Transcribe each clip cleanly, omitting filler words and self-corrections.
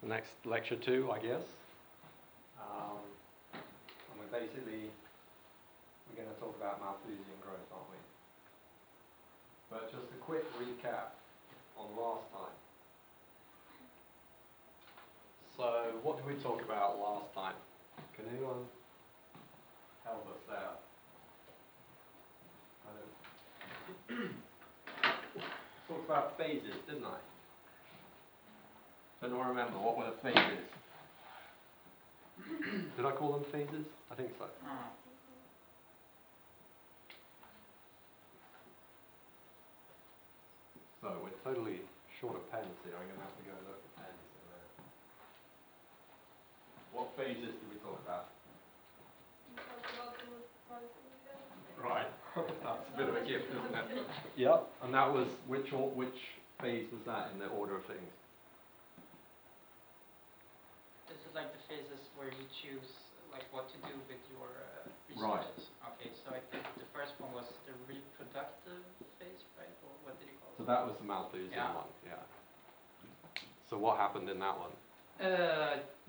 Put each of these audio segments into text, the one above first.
the next lecture too, I guess. And we're going to talk about Malthusian growth, aren't we? But just a quick recap on last time. So, what did we talk about last time? Can anyone help us there? Talked about phases, didn't I? Don't remember, what were the phases? Did I call them phases? I think so. So we're totally short of pens here. I'm going to have to go look at pens in a minute. What phases did we talk about? Right. That's a bit of a gift, isn't it? Yep. And that was which phase was that in the order of things? This is like the phases where you choose like what to do with your resources. Right. Okay, so I think the first one was the reproductive phase, right? Or what did you call it? So that was the Malthusian one, yeah. So what happened in that one?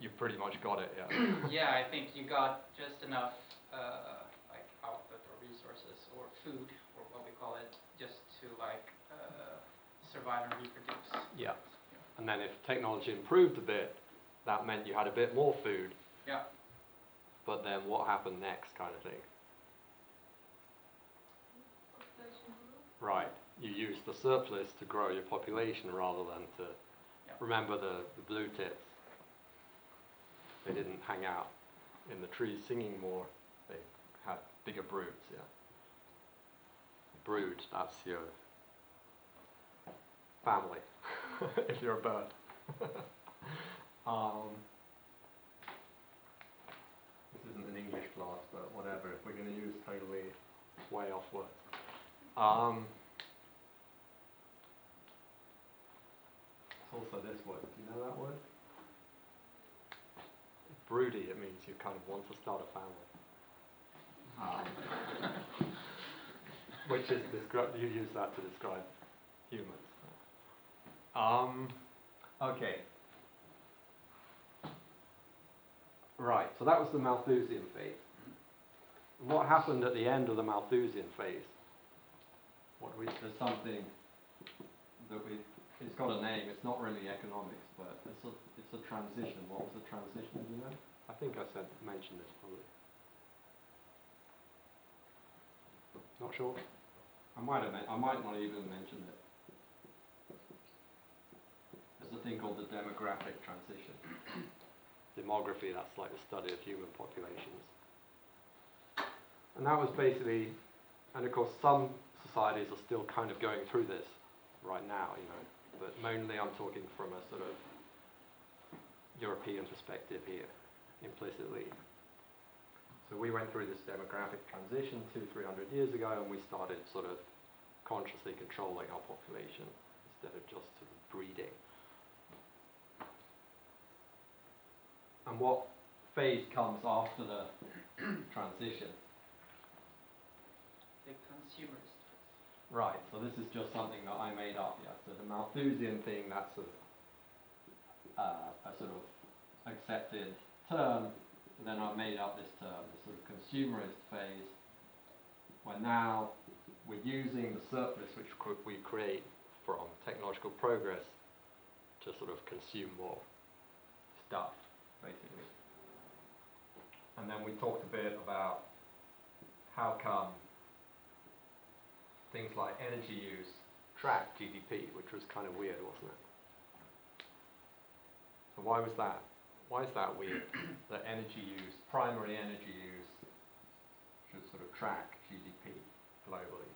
You pretty much got it, yeah. Yeah, I think you got just enough like output or resources or food, or what we call it, just to like survive and reproduce. Yeah. And then if technology improved a bit, that meant you had a bit more food. Yeah. But then what happened next, kind of thing? Right. You used the surplus to grow your population rather than to remember the blue tips. They didn't hang out in the trees singing more. They had bigger broods, yeah. Brood, that's your family, if you're a bird. This isn't an English class, but whatever. If we're going to use totally way off words. It's also this word. Do you know that word? Broody. It means you kind of want to start a family. Which is you use that to describe humans. Okay. Right, so that was the Malthusian phase. What happened at the end of the Malthusian phase? There's something that it's got a name. It's not really economics, but it's a transition. What was the transition? Do you know? I think I mentioned this probably. Not sure. I might not even have mentioned it. There's a thing called the demographic transition. Demography, that's like the study of human populations. And that was basically, and of course some societies are still kind of going through this right now, but mainly I'm talking from a sort of European perspective here, implicitly. So we went through this demographic transition 200-300 years ago, and we started sort of consciously controlling our population instead of just sort of breeding. And what phase comes after the transition? The consumerist. Right, so this is just something that I made up, yeah. So the Malthusian thing, that's a sort of accepted term, and then I've made up this term, the sort of consumerist phase, where now we're using the surplus which we create from technological progress to sort of consume more stuff, basically. And then we talked a bit about how come things like energy use track GDP, which was kind of weird, wasn't it? So why was that? Why is that weird? That energy use, primary energy use, should sort of track GDP globally.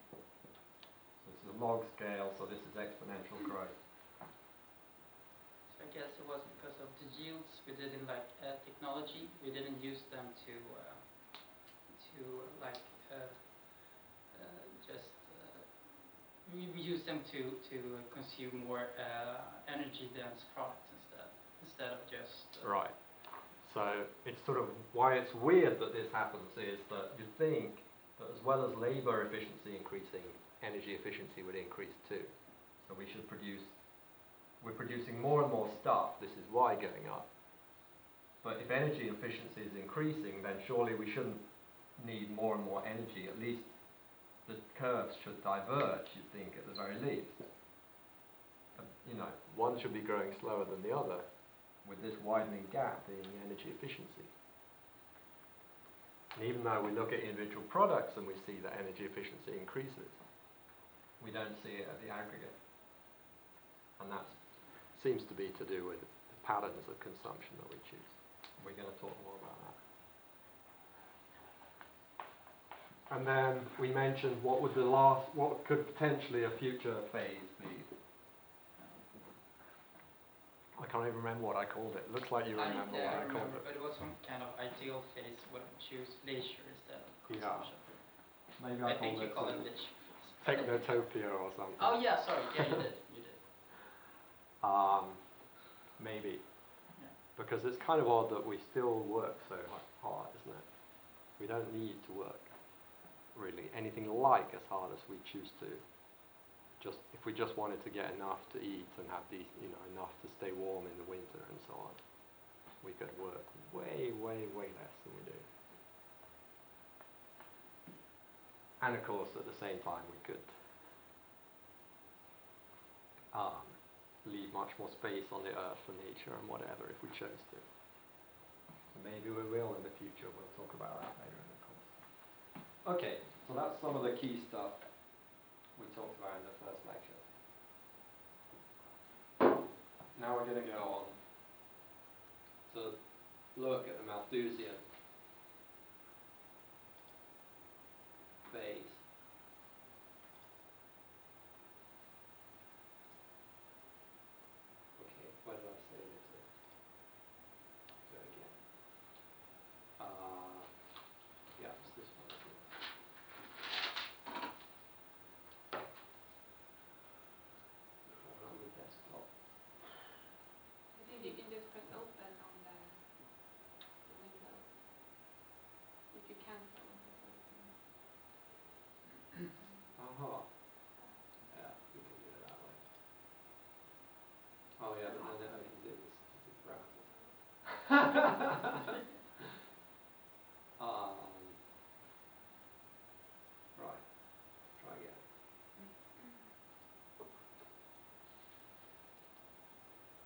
So this is a log scale, so this is exponential growth. So I guess it was because of the yields we did in like technology. We didn't use them to we use them to consume more energy dense products instead of just right. So it's sort of why it's weird that this happens is that you think that as well as labor efficiency increasing, energy efficiency would increase too. So So we're producing more and more stuff, this is Y going up. But if energy efficiency is increasing, then surely we shouldn't need more and more energy. At least the curves should diverge, you'd think, at the very least. One should be growing slower than the other, with this widening gap being energy efficiency. And even though we look at individual products and we see that energy efficiency increases, we don't see it at the aggregate. And that seems to be to do with the patterns of consumption that we choose. We're going to talk more about that. And then we mentioned what could potentially a future phase be. I can't even remember what I called it. Looks like you remember what I called it. But it was some kind of ideal phase when we choose leisure instead of consumption. Yeah. Maybe I think you call it leisure. Technotopia or something. Oh yeah, sorry. Yeah, you did. You did. Maybe. Yeah. Because it's kind of odd that we still work so hard, isn't it? We don't need to work really anything like as hard as we choose to. Just if we just wanted to get enough to eat and have enough to stay warm in the winter and so on, we could work way, way, way less than we do. And of course, at the same time, we could leave much more space on the earth for nature and whatever if we chose to. So maybe we will in the future. We'll talk about that later in the course. Okay, so that's some of the key stuff we talked about in the first lecture. Now we're going to go on to look at the Malthusian phase. Okay, where did I save it to? Do it again. Yeah, it's this one. On the desktop. I think you can just press open on the window. If you cancel, press open. Yeah, we can do it that way. Oh yeah, but then I can do this stupid browser. Right, try again.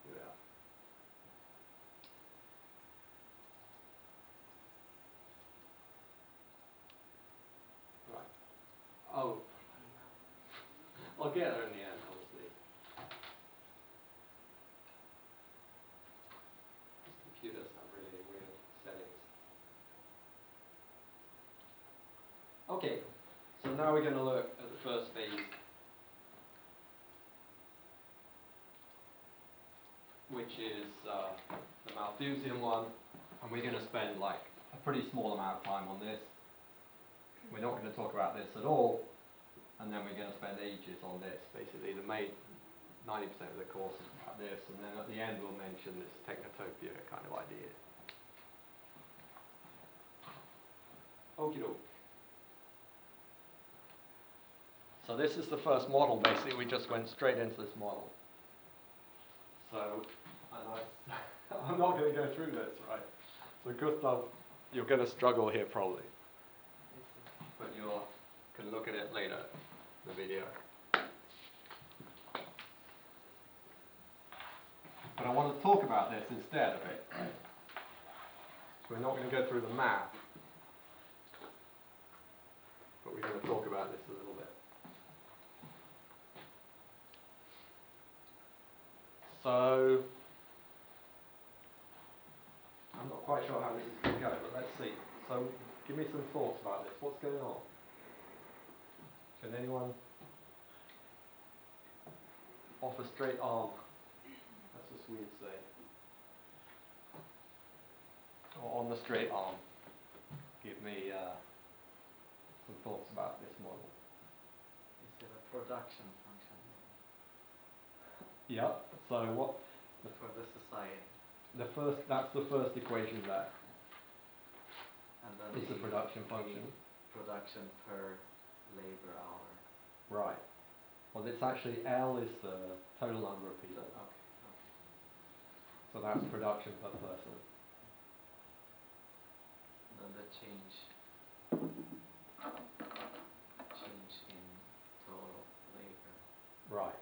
Here we are. Right. Oh, I'll get there in the end, obviously. These computers have really weird settings. Okay, so now we're going to look at the first phase, which is the Malthusian one, and we're going to spend like a pretty small amount of time on this. We're not going to talk about this at all, and then we're going to spend ages on this. Basically, the main 90% of the course is about this, and then at the end we'll mention this technotopia kind of idea. Okie doke. So this is the first model, basically. We just went straight into this model. So, I'm not going to go through this, right? So Gustav, you're going to struggle here probably. But you can look at it later, the video. But I want to talk about this instead a bit, right? So we're not going to go through the math, but we're going to talk about this a little bit. So, I'm not quite sure how this is going to go, but let's see. So, give me some thoughts about this. What's going on? Can anyone off a straight arm? That's a Swede say. Or on the straight arm. Give me some thoughts about this model. Is it a production function Yeah. So what? for the society? That's the first equation there. And then It's a production function. Production per labor hour. Right. Well, it's actually L is the total number of people. Okay. So that's production per person. And then the change in total labor. Right.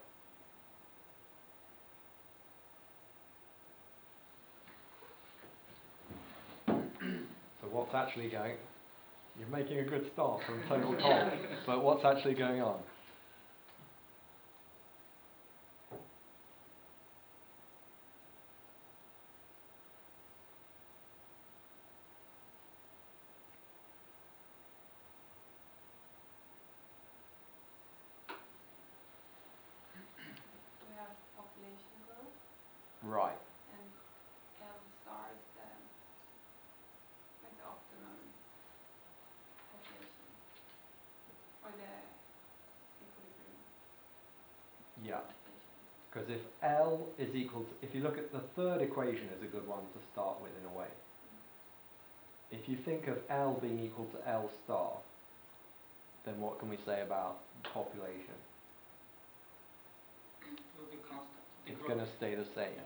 So what's actually going? You're making a good start from total cost, but what's actually going on? We have population growth, Right. and L star is the, like the optimum population, or the equilibrium Yeah. population. Because if L is equal to, if you look at the third equation is a good one to start with in a way. If you think of L being equal to L star, then what can we say about population? It will be constant. The It's growth. going to stay the same.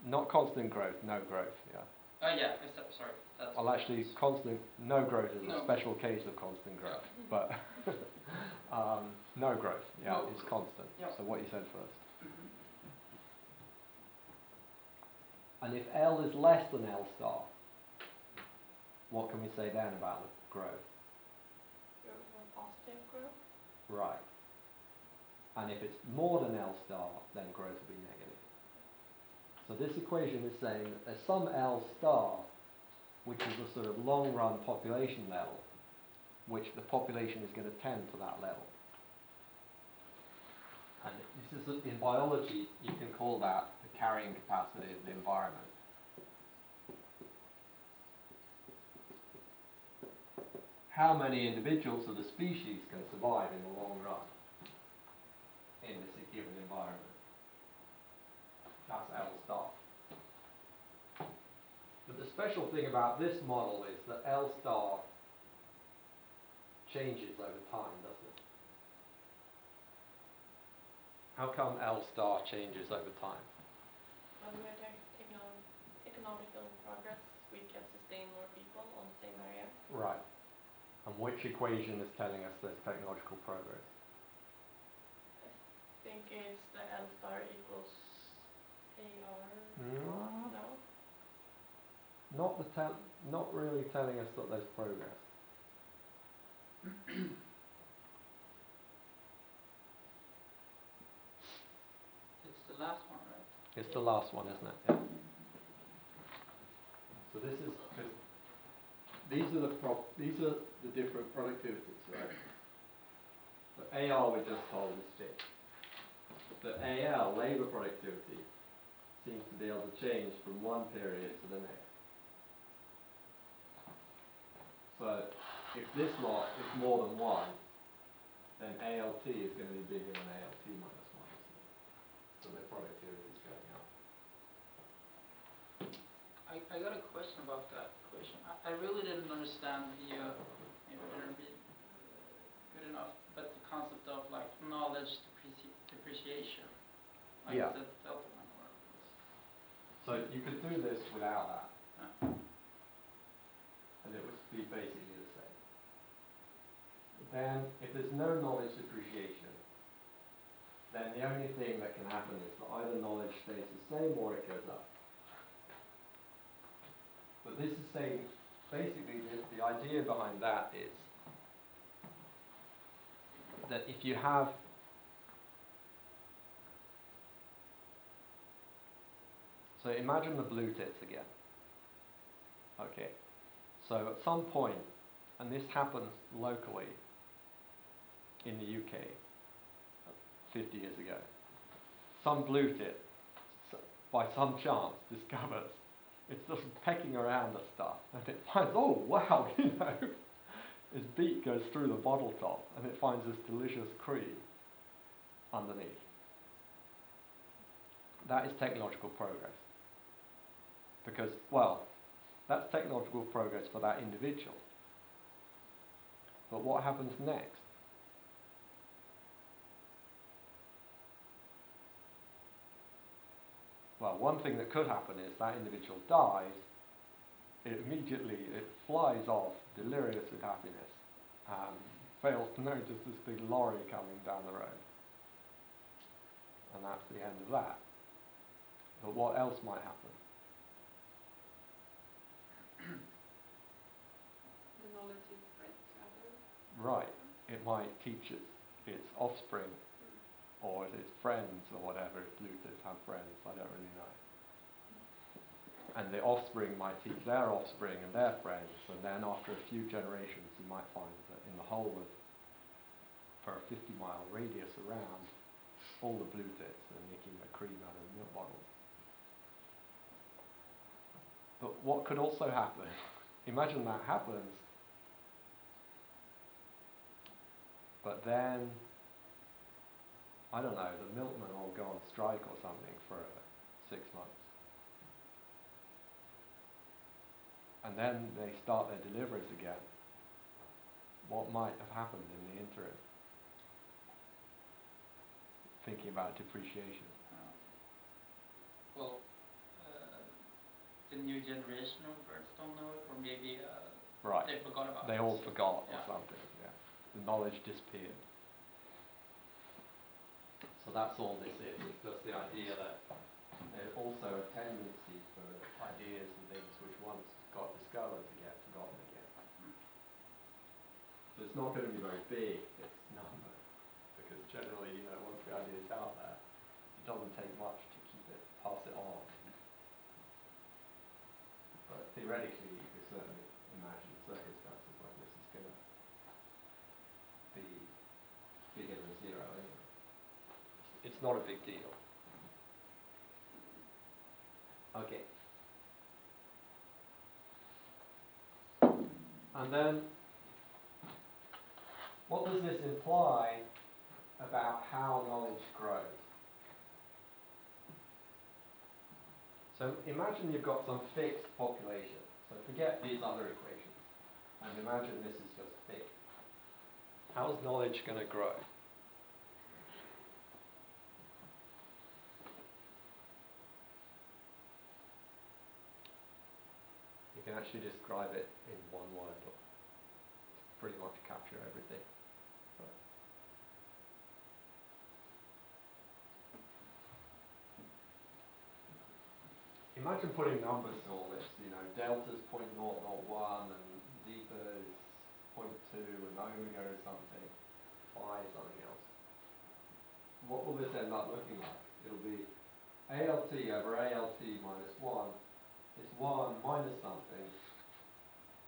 Not constant growth, no growth, yeah. Oh yeah, except, sorry. That's Well, actually, constant, no growth is a No. special case of constant growth, but no growth, yeah, No it's growth. constant. Yeah. So what you said first. Mhm. And if L is less than L star, what can we say then about the growth? Growth or positive growth. Right. And if it's more than L star, then growth will be negative. So this equation is saying that there's some L star, which is the sort of long run population level, which the population is going to tend to that level. And this is, in biology, you can call that the carrying capacity of the environment. How many individuals of the species can survive in the long run in this given environment? That's L star. But the special thing about this model is that L star changes over time, doesn't it? How come L star changes over time? When we have economical progress, we can sustain more people on the same area. Right. And which equation is telling us there's technological progress? I think it's the L star equals AR. Mm. No? Not really telling us that there's progress. It's the last one, right? It's the last one, isn't it? Yeah. So this is, because these are the different productivities, right? The AR we just told is fixed. The AL, labour productivity, seems to be able to change from one period to the next. So if this lot is more than 1, then ALT is going to be bigger than ALT minus 1. So their productivity is going up. I got a question about that equation. I really didn't understand maybe I didn't be good enough, but the concept of like knowledge depreciation. Like Yeah. the delta number. So you could do this without that, Uh, and it would be basically the same. But then, if there's no knowledge depreciation, then the only thing that can happen is that either knowledge stays the same or it goes up. But this is saying, basically, the idea behind that is that if you have so imagine the blue tits again. Okay. So at some point, and this happens locally in the UK 50 years ago, some blue tit, by some chance, discovers it's just pecking around at stuff, and it finds, oh wow, its beak goes through the bottle top, and it finds this delicious cream underneath. That is technological progress. Because, well, that's technological progress for that individual. But what happens next? one thing that could happen is that individual dies, it flies off, delirious with happiness, fails to notice this big lorry coming down the road. And that's the end of that. But what else might happen? The knowledge is spread to others. Right. It might teach its offspring or its friends or whatever, if Bluetooth have friends, I don't really know. And the offspring might teach their offspring and their friends, and then after a few generations you might find that in the whole of, for a 50-mile radius around, all the Bluetooths are nicking the cream out of milk bottles. But what could also happen, imagine that happens, but then, I don't know, the milkmen will go on strike or something for 6 months. And then they start their deliveries again. What might have happened in the interim? Thinking about depreciation. Well, the new generation of birds don't know it, or maybe Right. they forgot about it. They all forgot or Yeah. something, yeah. The knowledge disappeared. So that's all this is. It's just the idea that there's also a tendency for ideas and things which once got discovered to get forgotten again. So it's not going to be very big, its number, because generally, once the idea is out there, it doesn't take much to keep it, pass it on. But theoretically, you could certainly imagine circumstances like this is going to be bigger than zero anyway. It's not a big deal. Okay. And then, what does this imply about how knowledge grows? So imagine you've got some fixed population. So forget these other equations. And imagine this is just fixed. How's knowledge going to grow? You can actually describe it in one word, or pretty much capture everything. But imagine putting numbers to all this, delta's 0.001 and zeta is 0.2 and omega is something, phi is something else. What will this end up looking like? It'll be ALT over ALT minus 1 is 1 minus something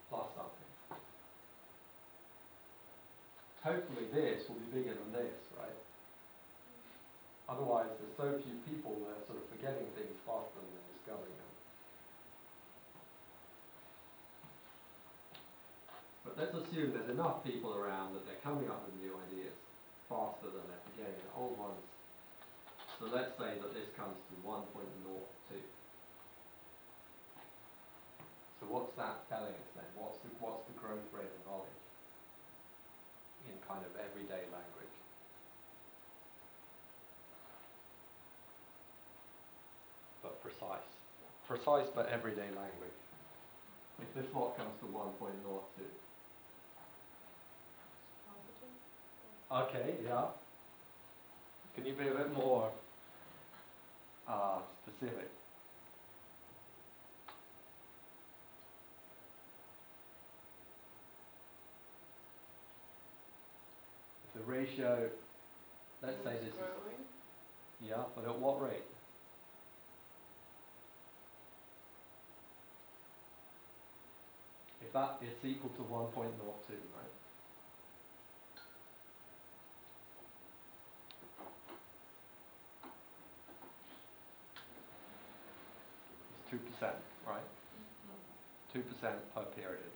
plus something. Hopefully this will be bigger than this, right? Otherwise there's so few people that are sort of forgetting things faster than they're discovering them. But let's assume there's enough people around that they're coming up with new ideas faster than they're forgetting the old ones. So let's say that this comes to 1.02. So what's that telling us then? What's the growth rate of knowledge in kind of everyday language? But precise. Precise but everyday language. If this lot comes to 1.02. Positive. Okay, yeah. Can you be a bit more specific? The ratio, let's say this is, growing. yeah, but at what rate? If that is equal to 1.02, right? It's 2%, right? 2% per period.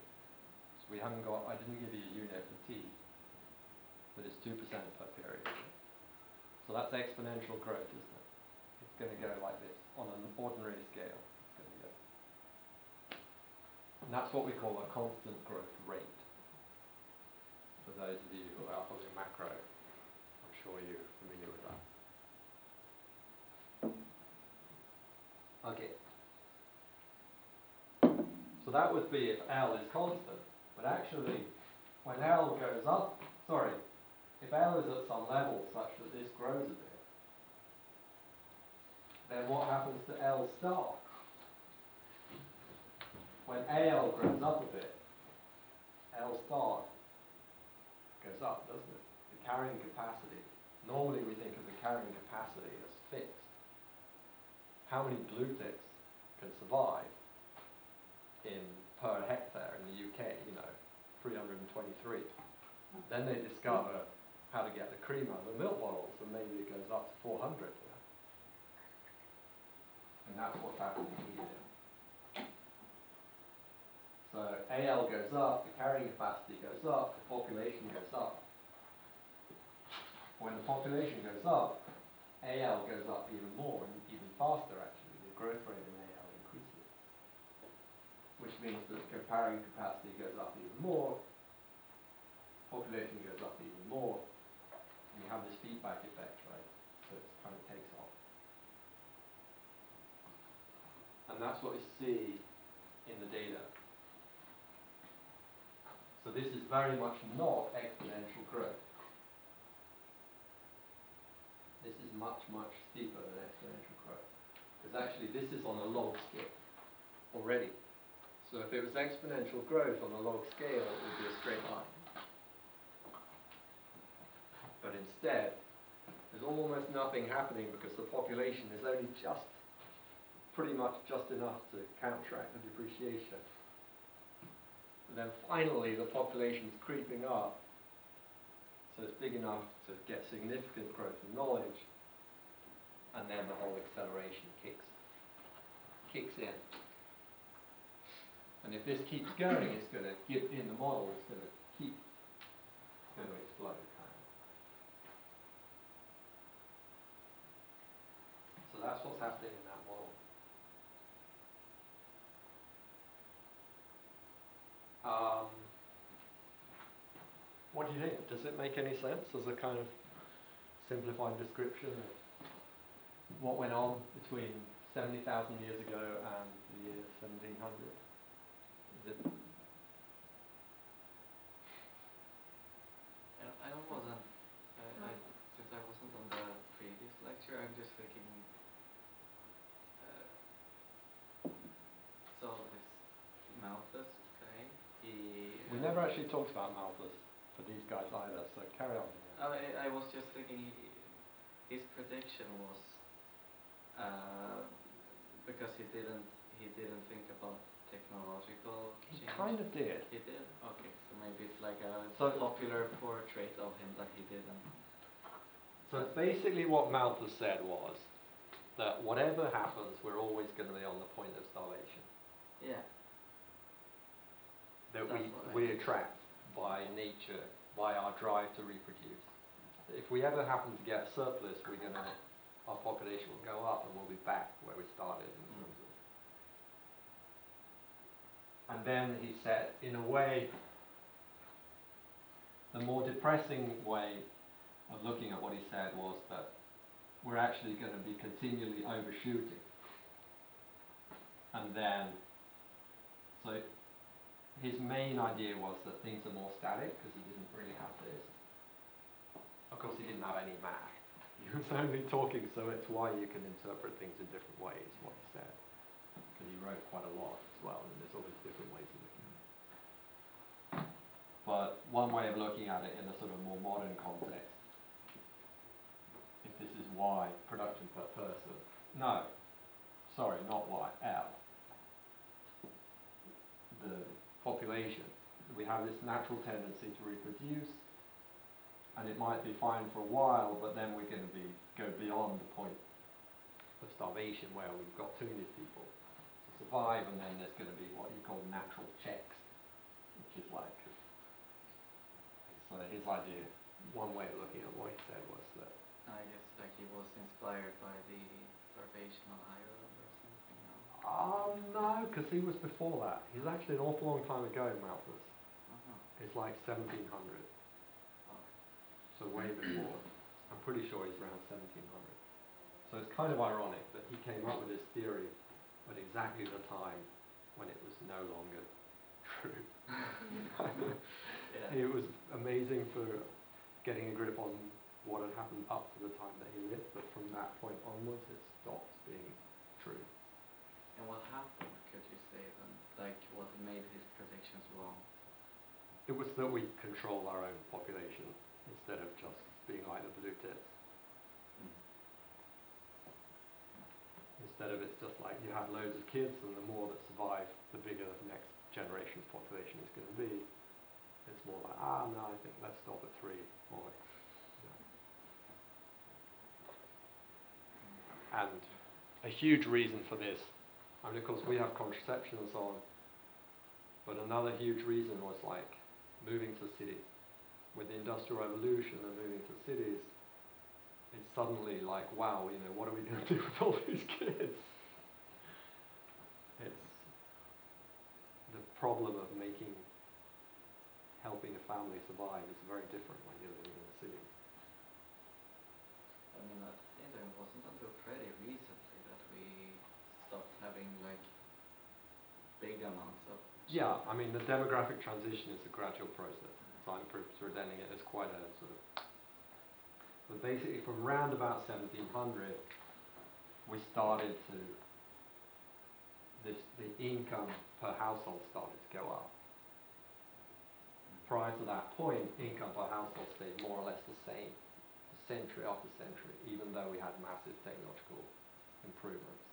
So we haven't got, I didn't give you a unit for t, but it's 2% per period. So that's exponential growth, isn't it? It's going to go like this on an ordinary scale. It's going to go. And that's what we call a constant growth rate. For those of you who are following macro, I'm sure you're familiar with that. So that would be if L is constant. But actually, when L goes up, sorry, if L is at some level such that this grows a bit, then what happens to L star? When AL grows up a bit, L star goes up, doesn't it? The carrying capacity. Normally we think of the carrying capacity as fixed. How many blue ticks can survive in per hectare in the UK, 323. Then they discover how to get the cream out of the milk bottles, and maybe it goes up to 400. And that's what's happening here. So AL goes up, the carrying capacity goes up, the population goes up. When the population goes up, AL goes up even more, and even faster actually. The growth rate in AL increases. Which means that the carrying capacity goes up even more, population goes up even more, and you have this feedback effect, right? So it kind of takes off. And that's what we see in the data. So this is very much not exponential growth. This is much, much steeper than exponential growth. Because actually this is on a log scale already. So if it was exponential growth on a log scale, it would be a straight line. But instead, there's almost nothing happening because the population is only pretty much just enough to counteract the depreciation. And then finally the population is creeping up, so it's big enough to get significant growth in knowledge, and then the whole acceleration kicks in. And if this keeps going, it's going to give in the model, it's going to explode. So that's what's happening in that model. What do you think? Does it make any sense as a kind of simplified description of what went on between 70,000 years ago and the year 1700? Is it? Since I wasn't on the previous lecture, I'm just thinking, so this Malthus guy, We never actually talked about Malthus for these guys either, so carry on. I was just thinking his prediction was because he didn't think about technological He change. kind of did. He did? Okay, so maybe it's like a So- popular portrait of him that he didn't. So basically what Malthus said was that whatever happens, we're always going to be on the point of starvation. Yeah. That That's what I we think. attract by nature, by our drive to reproduce. If we ever happen to get a surplus, our population will go up and we'll be back where we started in terms of. And then he said, in a way, the more depressing way of looking at what he said was that we're actually going to be continually overshooting. And then, so his main idea was that things are more static because he didn't really have this. Of course, he didn't have any math. He was only talking, so it's why you can interpret things in different ways, what he said. Because he wrote quite a lot as well, and there's always different ways of looking at it. But one way of looking at it in a sort of more modern context, if this is Y, production per person, no, sorry, not Y, L. The population, we have this natural tendency to reproduce, and it might be fine for a while, but then we're going to go beyond the point of starvation where we've got too many people to survive, and then there's going to be what you call natural checks, which is like, so his idea, one way of looking at what he said was that I guess like he was inspired by the starvation of Ireland or something. no, because he was before that. He's actually an awful long time ago, Malthus. It's like 1700. So way before. I'm pretty sure he's around 1700. So it's kind of ironic that he came up with this theory at exactly the time when it was no longer true. Yeah. It was amazing for getting a grip on what had happened up to the time that he lived, but from that point onwards it stopped being true. And what happened, could you say then? Like, what made his predictions wrong? It was that we control our own population instead of just being like the blue tits. Instead of it's just like you have loads of kids and the more that survive, the bigger the next generation's population is going to be. It's more like, no, I think let's stop at 3. Or, And a huge reason for this, I mean, of course we have contraception and so on, but another huge reason was like moving to cities. With the Industrial Revolution and moving to cities, it's suddenly like, wow, what are we going to do with all these kids? It's the problem of helping a family survive is very different when you're living in a city. I mean, I think it wasn't until pretty recently that we stopped having like big amounts of. Yeah, I mean the demographic transition is a gradual process. So I'm presenting it as quite a sort of. But basically, from round about 1700, we started to. The income per household started to go up. Prior to that point, income per household stayed more or less the same, century after century, even though we had massive technological improvements.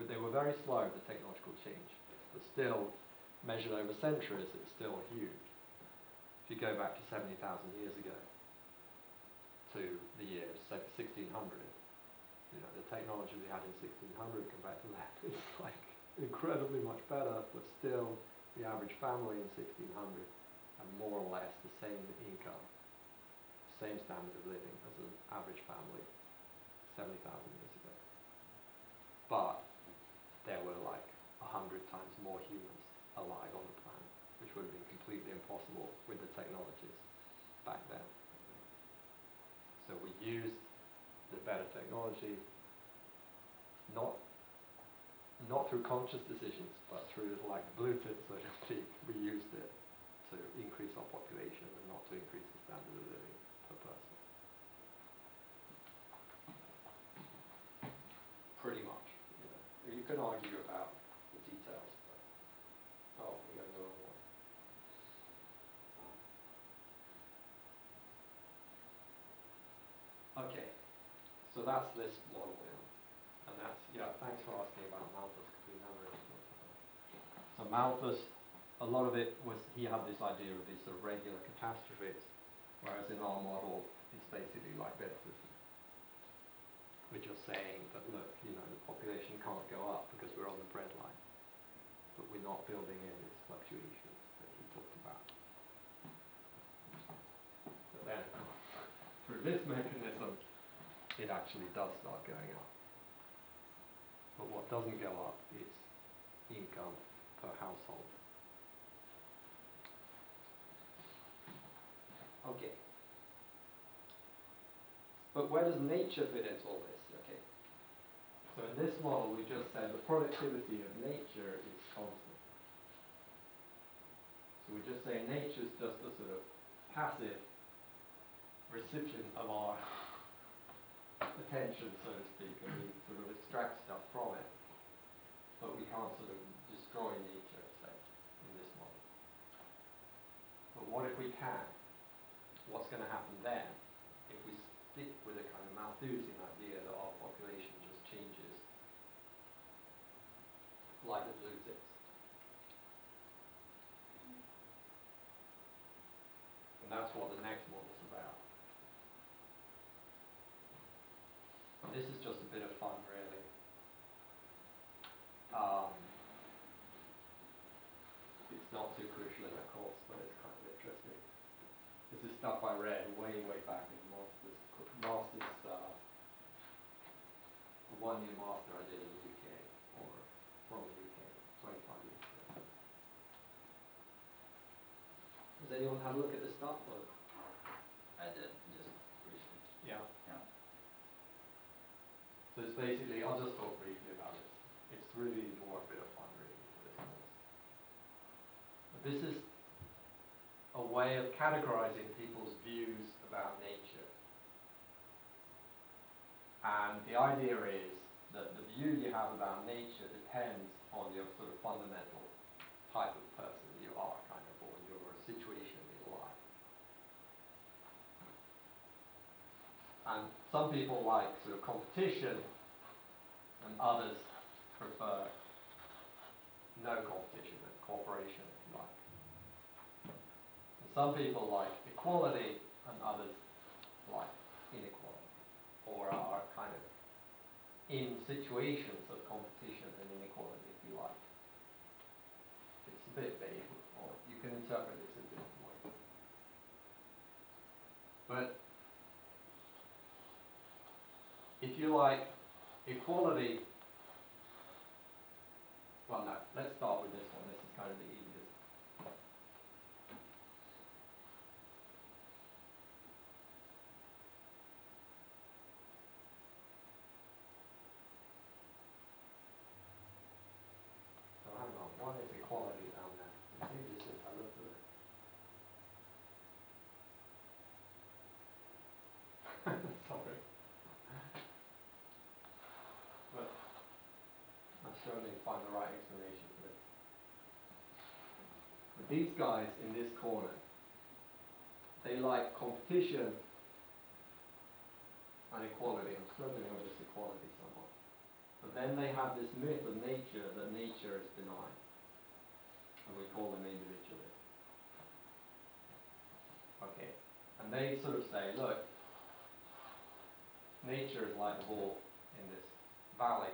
They were very slow, the technological change, but still, measured over centuries, it's still huge. If you go back to 70,000 years ago, to the year 1600, the technology we had in 1600 compared to that is like incredibly much better, but still, the average family in 1600 had more or less the same income, same standard of living as an average family 70,000 years ago. But there were like 100 times more humans alive on the planet, which would have been completely impossible with the technologies back then. So we used the better technology, not through conscious decisions, but through like blue tip, so to speak. We used it to increase our population and not to increase the standard of living per person. Pretty much. You can argue about the details, but we're going the wrong way. Okay, so that's this model now. And that's, thanks for asking about Malthus, because we never really talked about it. So Malthus, a lot of it was, he had this idea of these sort of regular catastrophes, whereas in our model, it's basically like this. We're just saying that, look, the population can't go up because we're on the breadline, but we're not building in these fluctuations that he talked about. But then, through this mechanism, it actually does start going up. But what doesn't go up is income per household. Okay. But where does nature fit into all this? Okay. So in this model, we just said the productivity of nature is constant. So we just say nature is just a sort of passive recipient of our attention, so to speak, and we sort of extract stuff from it. But we can't sort of destroy nature, say, in this model. But what if we can? What's going to happen then if we stick with a kind of Malthusian idea that our population just changes like the blue tips? And that's what the next model's about. And this is just a bit of fun, really. It's not too crucial in a course, but it's kind of interesting. This is stuff I read way back in master's a one-year master I did in the UK, or from the UK, 25 years ago. Has anyone had a look at this stuff? Or? I did, just briefly. Yeah. Yeah. So it's basically, I'll just talk briefly about it. It's really more a bit of fun reading for this course. this is a way of categorizing people's views about nature. And the idea is that the view you have about nature depends on your sort of fundamental type of person you are, kind of, or your situation in life. And some people like sort of competition, and others prefer no competition and cooperation, if you like. And some people like equality, and others like inequality, or are kind of in situations of competition and inequality, if you like. It's a bit vague, or you can interpret this in different ways. But if you like equality, well, no, let's start with this one. This is kind of the easiest. So hang on, what is equality down there? It's easy since I looked at it. Sorry. But I'll surely find the right explanation for it. But these guys in this corner, they like competition and equality. I'm struggling with this equality somewhat. But then they have this myth of nature, that nature is benign. And we call them individualists. Okay. And they sort of say, look, nature is like the ball in this valley.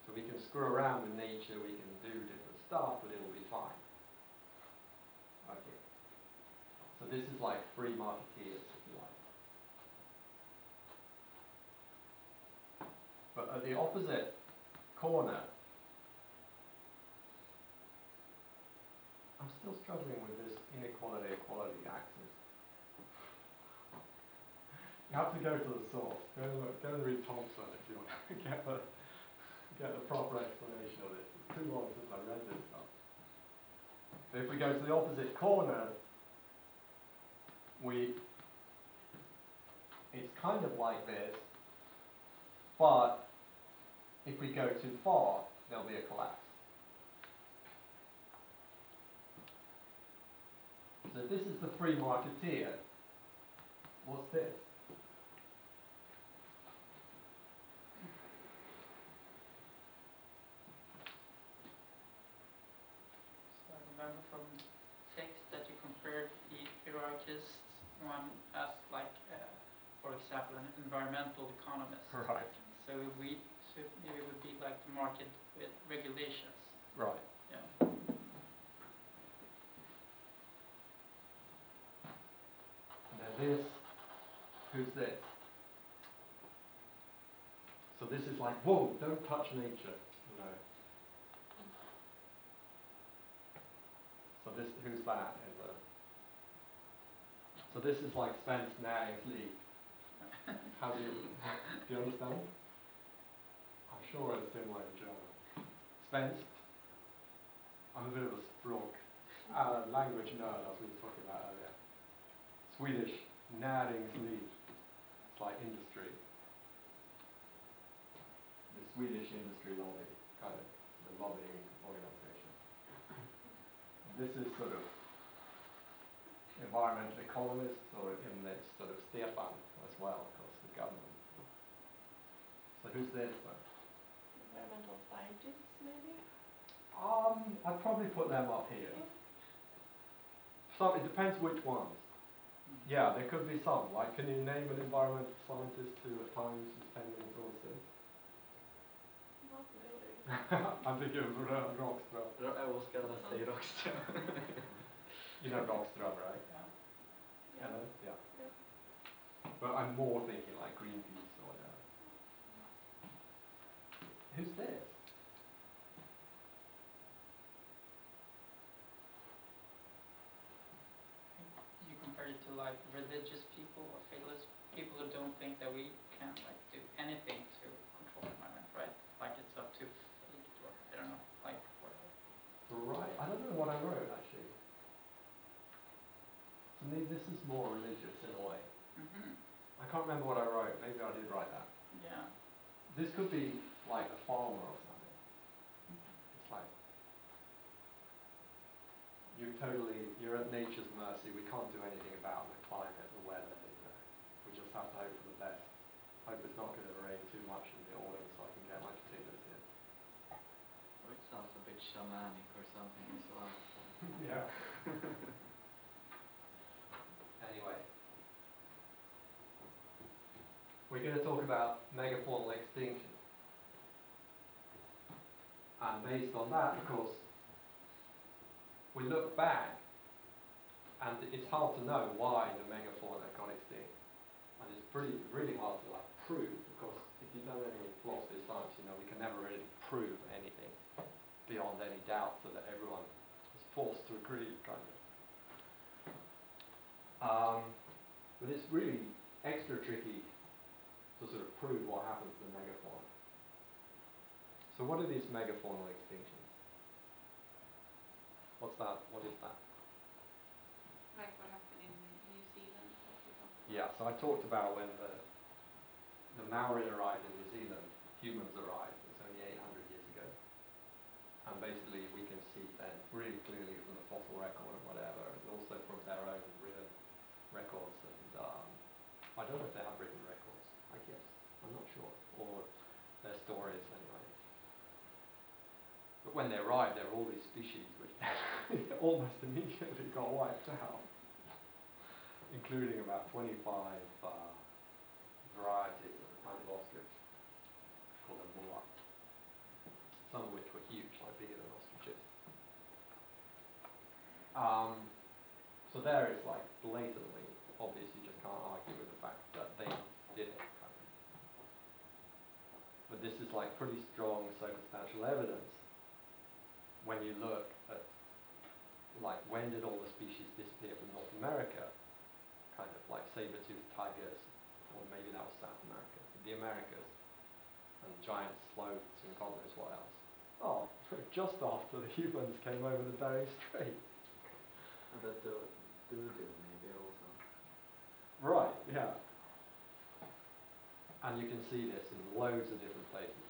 So we can screw around with nature, we can do different stuff, but it'll be fine. Okay. So this is like free marketeers, if you like. But at the opposite corner, I'm still struggling with this inequality-equality axis. You have to go to the source. Go and read Thompson if you want to get the proper explanation of this. It's too long since I read this stuff. So if we go to the opposite corner, it's kind of like this, but if we go too far, there'll be a collapse. So this is the free marketeer. What's this? So I remember from text that you compared the hierarchist one as like, for example, an environmental economist. Right. So maybe it would be like the market with regulations. Right. Yeah. And then this, who's this? So this is like, whoa, don't touch nature, you know. So this, who's that? So this is like Svensk Näringsliv. How do you understand? I'm sure it's similar in German. Svensk. I'm a bit of a språk, language nerd, as we were talking about earlier. Swedish Näringsliv. It's like industry. The Swedish industry lobby, kind of the lobbying organization. This is sort of environmental economists, or in this sort of Stefan as well, of course, the government. So who's this then? Environmental scientists, maybe? I'd probably put them up here. It depends which ones. Yeah, there could be some. Like, can you name an environmental scientist who at times is pending sources? Not really. I'm thinking of Rockström. I was gonna say Rockström. You know Rockström, right? Yeah. Hello? Yeah. Yeah. But I'm more thinking like Greenpeace or whatever. Who's this? You compare it to like religious people or faithless people who don't think that we can like do anything to control the environment, right? Like it's up to fate or I don't know, like whatever. Right. I don't know what I wrote actually. is more religious in a way. Mhm. I can't remember what I wrote. Maybe I did write that. Yeah. This could be like a farmer or something. It's like you're at nature's mercy. We can't do anything about the climate, the weather. You know. We just have to hope for the best. Hope it's not going to rain too much in the autumn so I can get my potatoes in. Or it sounds a bit shamanic or something as well. Yeah. Anyway, we're going to talk about megafaunal extinction. And based on that, of course, we look back, and it's hard to know why the megafauna got extinct. And it's really hard to prove, because if you don't have any philosophy of science, we can never really prove anything beyond any doubt, so that everyone is forced to agree, kind of. But it's really extra tricky to sort of prove what happened to the megafauna. So what are these megafaunal extinctions? What's that? What is that? Like what happened in New Zealand, for example. Yeah, so I talked about when the Maori arrived in New Zealand, humans arrived. It's only 800 years ago. And basically we can see then really clearly from the fossil record and whatever, and also from their own written records, and I don't know if they have written records, I guess, I'm not sure, or their stories anyway. But when they arrived, there were all these species which almost immediately got wiped out, including about 25 varieties of a kind of ostrich called a moa, some of which were huge, like bigger than ostriches. So there it's like blatantly obvious, you just can't argue with the fact that they did it. Kind of. But this is like pretty strong circumstantial evidence when you look at like when did all the species disappear from North America, kind of like saber-toothed tigers, or maybe that was South America, the Americas, and giant sloths and God knows what else. Oh, just after the humans came over the Bering Strait. And that doodoo maybe also. Right, yeah. And you can see this in loads of different places,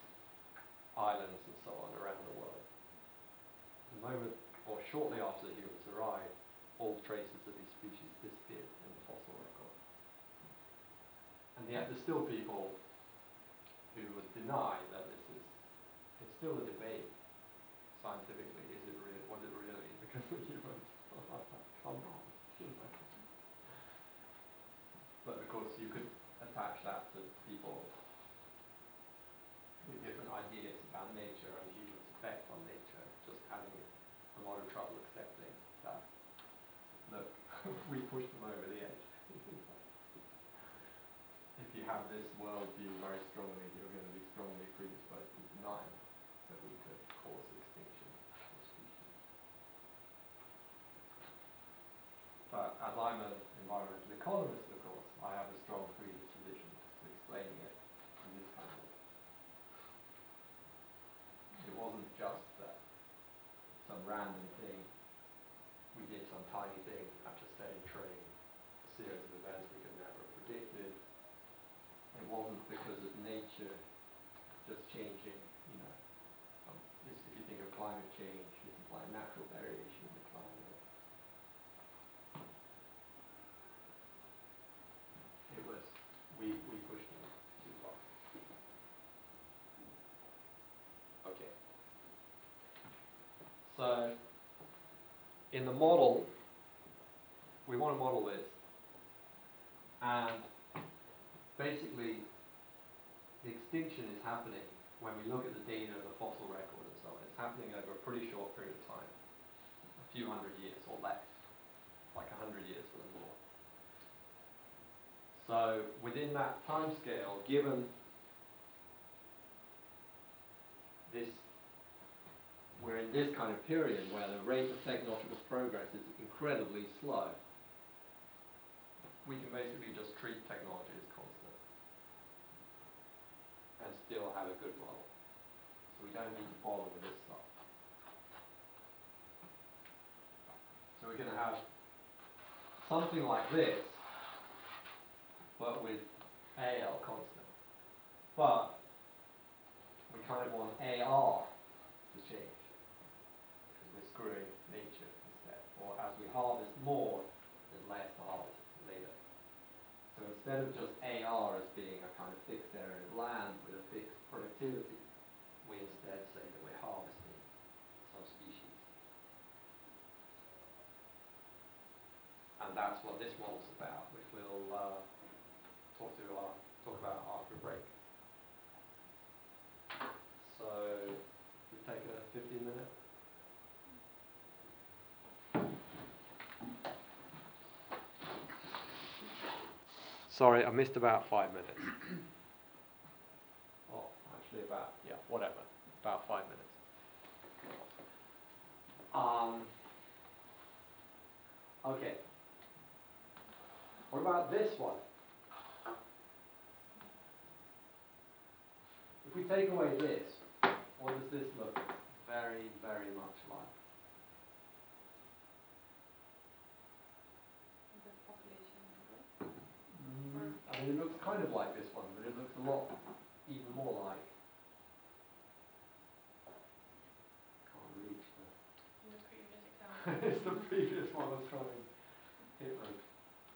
islands and so on around the world. The moment, or shortly after the humans arrived, all traces of these species disappeared in the fossil record. And yet there's still people who would deny that it's still a debate scientifically, was it really because the humans, come on. But of course you could attach that to people with different ideas about nature and humans' effect on nature, just having a lot of trouble accepting that, look, we pushed them over the edge. If you have this worldview very strongly, you're going to be strongly predisposed to denying that we could cause extinction of species. But as I'm an environmental economist, of course, I have a strong predisposition to explaining it in this kind of way. It wasn't just that some random thing, we did some tiny thing at a steady train, a series of events we could never have predicted. It wasn't because of nature just changing, if you think of climate change, this is like natural variation in the climate. It was, we pushed them too far. Okay. So, in the model, we want to model this, and basically, the extinction is happening when we look at the data of the fossil record and so on. It's happening over a pretty short period of time, a few hundred years or less, like 100 years or more. So within that time scale, given this, we're in this kind of period where the rate of technological progress is incredibly slow, we can basically just treat technology as constant and still have a good model. So we don't need to bother with this stuff. So we're going to have something like this, but with AL constant. But we kind of want AR to change, because we're screwing nature instead. Or as we harvest more, there's less to harvest later. So instead of just AR as being a kind of fixed area of land with a fixed productivity, we instead say that we're harvesting subspecies. And that's what this model's about, which we'll talk about after a break. So we take a 15-minute. Sorry, I missed about 5 minutes. Oh, actually about, whatever, about 5 minutes. Okay. What about this one? If we take away this, what does this look very, very much like? The population growth. I mean, it looks kind of like this one, but it looks a lot, even more like. Can't reach In the previous the. example. It's the previous one that's trying to hit the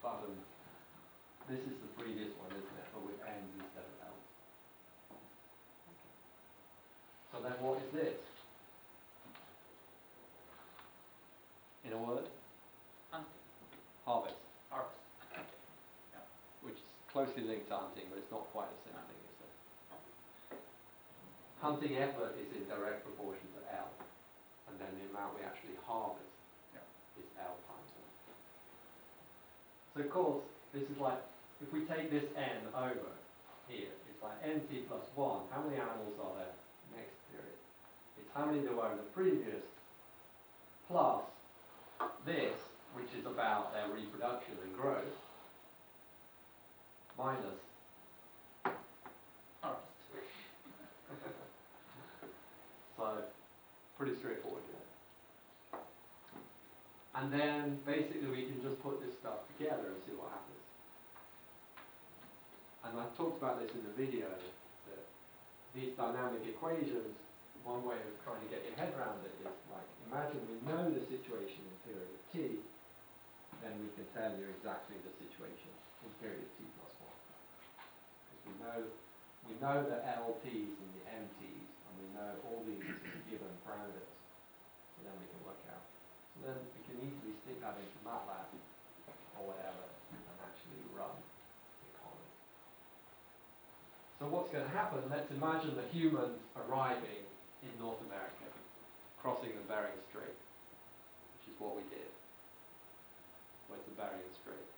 button. This is the previous one, isn't it? But with ends instead of L's. So then what is this? In a word? Hunting. Harvest. Harvest. Okay. Yeah. Which is closely linked to hunting, but it's not quite the same thing, is it? Hunting effort is in direct proportion to L, and then the amount we actually harvest is L times L. So of course, this is like, if we take this n over here, it's like nt plus 1. How many animals are there next period? It's how many there were in the previous, plus this, which is about their reproduction and growth, minus Harvest. So, pretty straightforward, yeah. And then, basically, we can just put this stuff together and see what happens. And I talked about this in the video, that these dynamic equations, one way of trying to get your head around it is, like, imagine we know the situation in period t, then we can tell you exactly the situation in period t plus 1. Because we know the LTs and the MTs, and we know all these are given parameters, so then we can work out. So then we can easily stick that into MATLAB or whatever and actually run the economy. So what's going to happen, let's imagine the humans arriving in North America, crossing the Bering Strait, which is what we did. Where's the Bering Strait?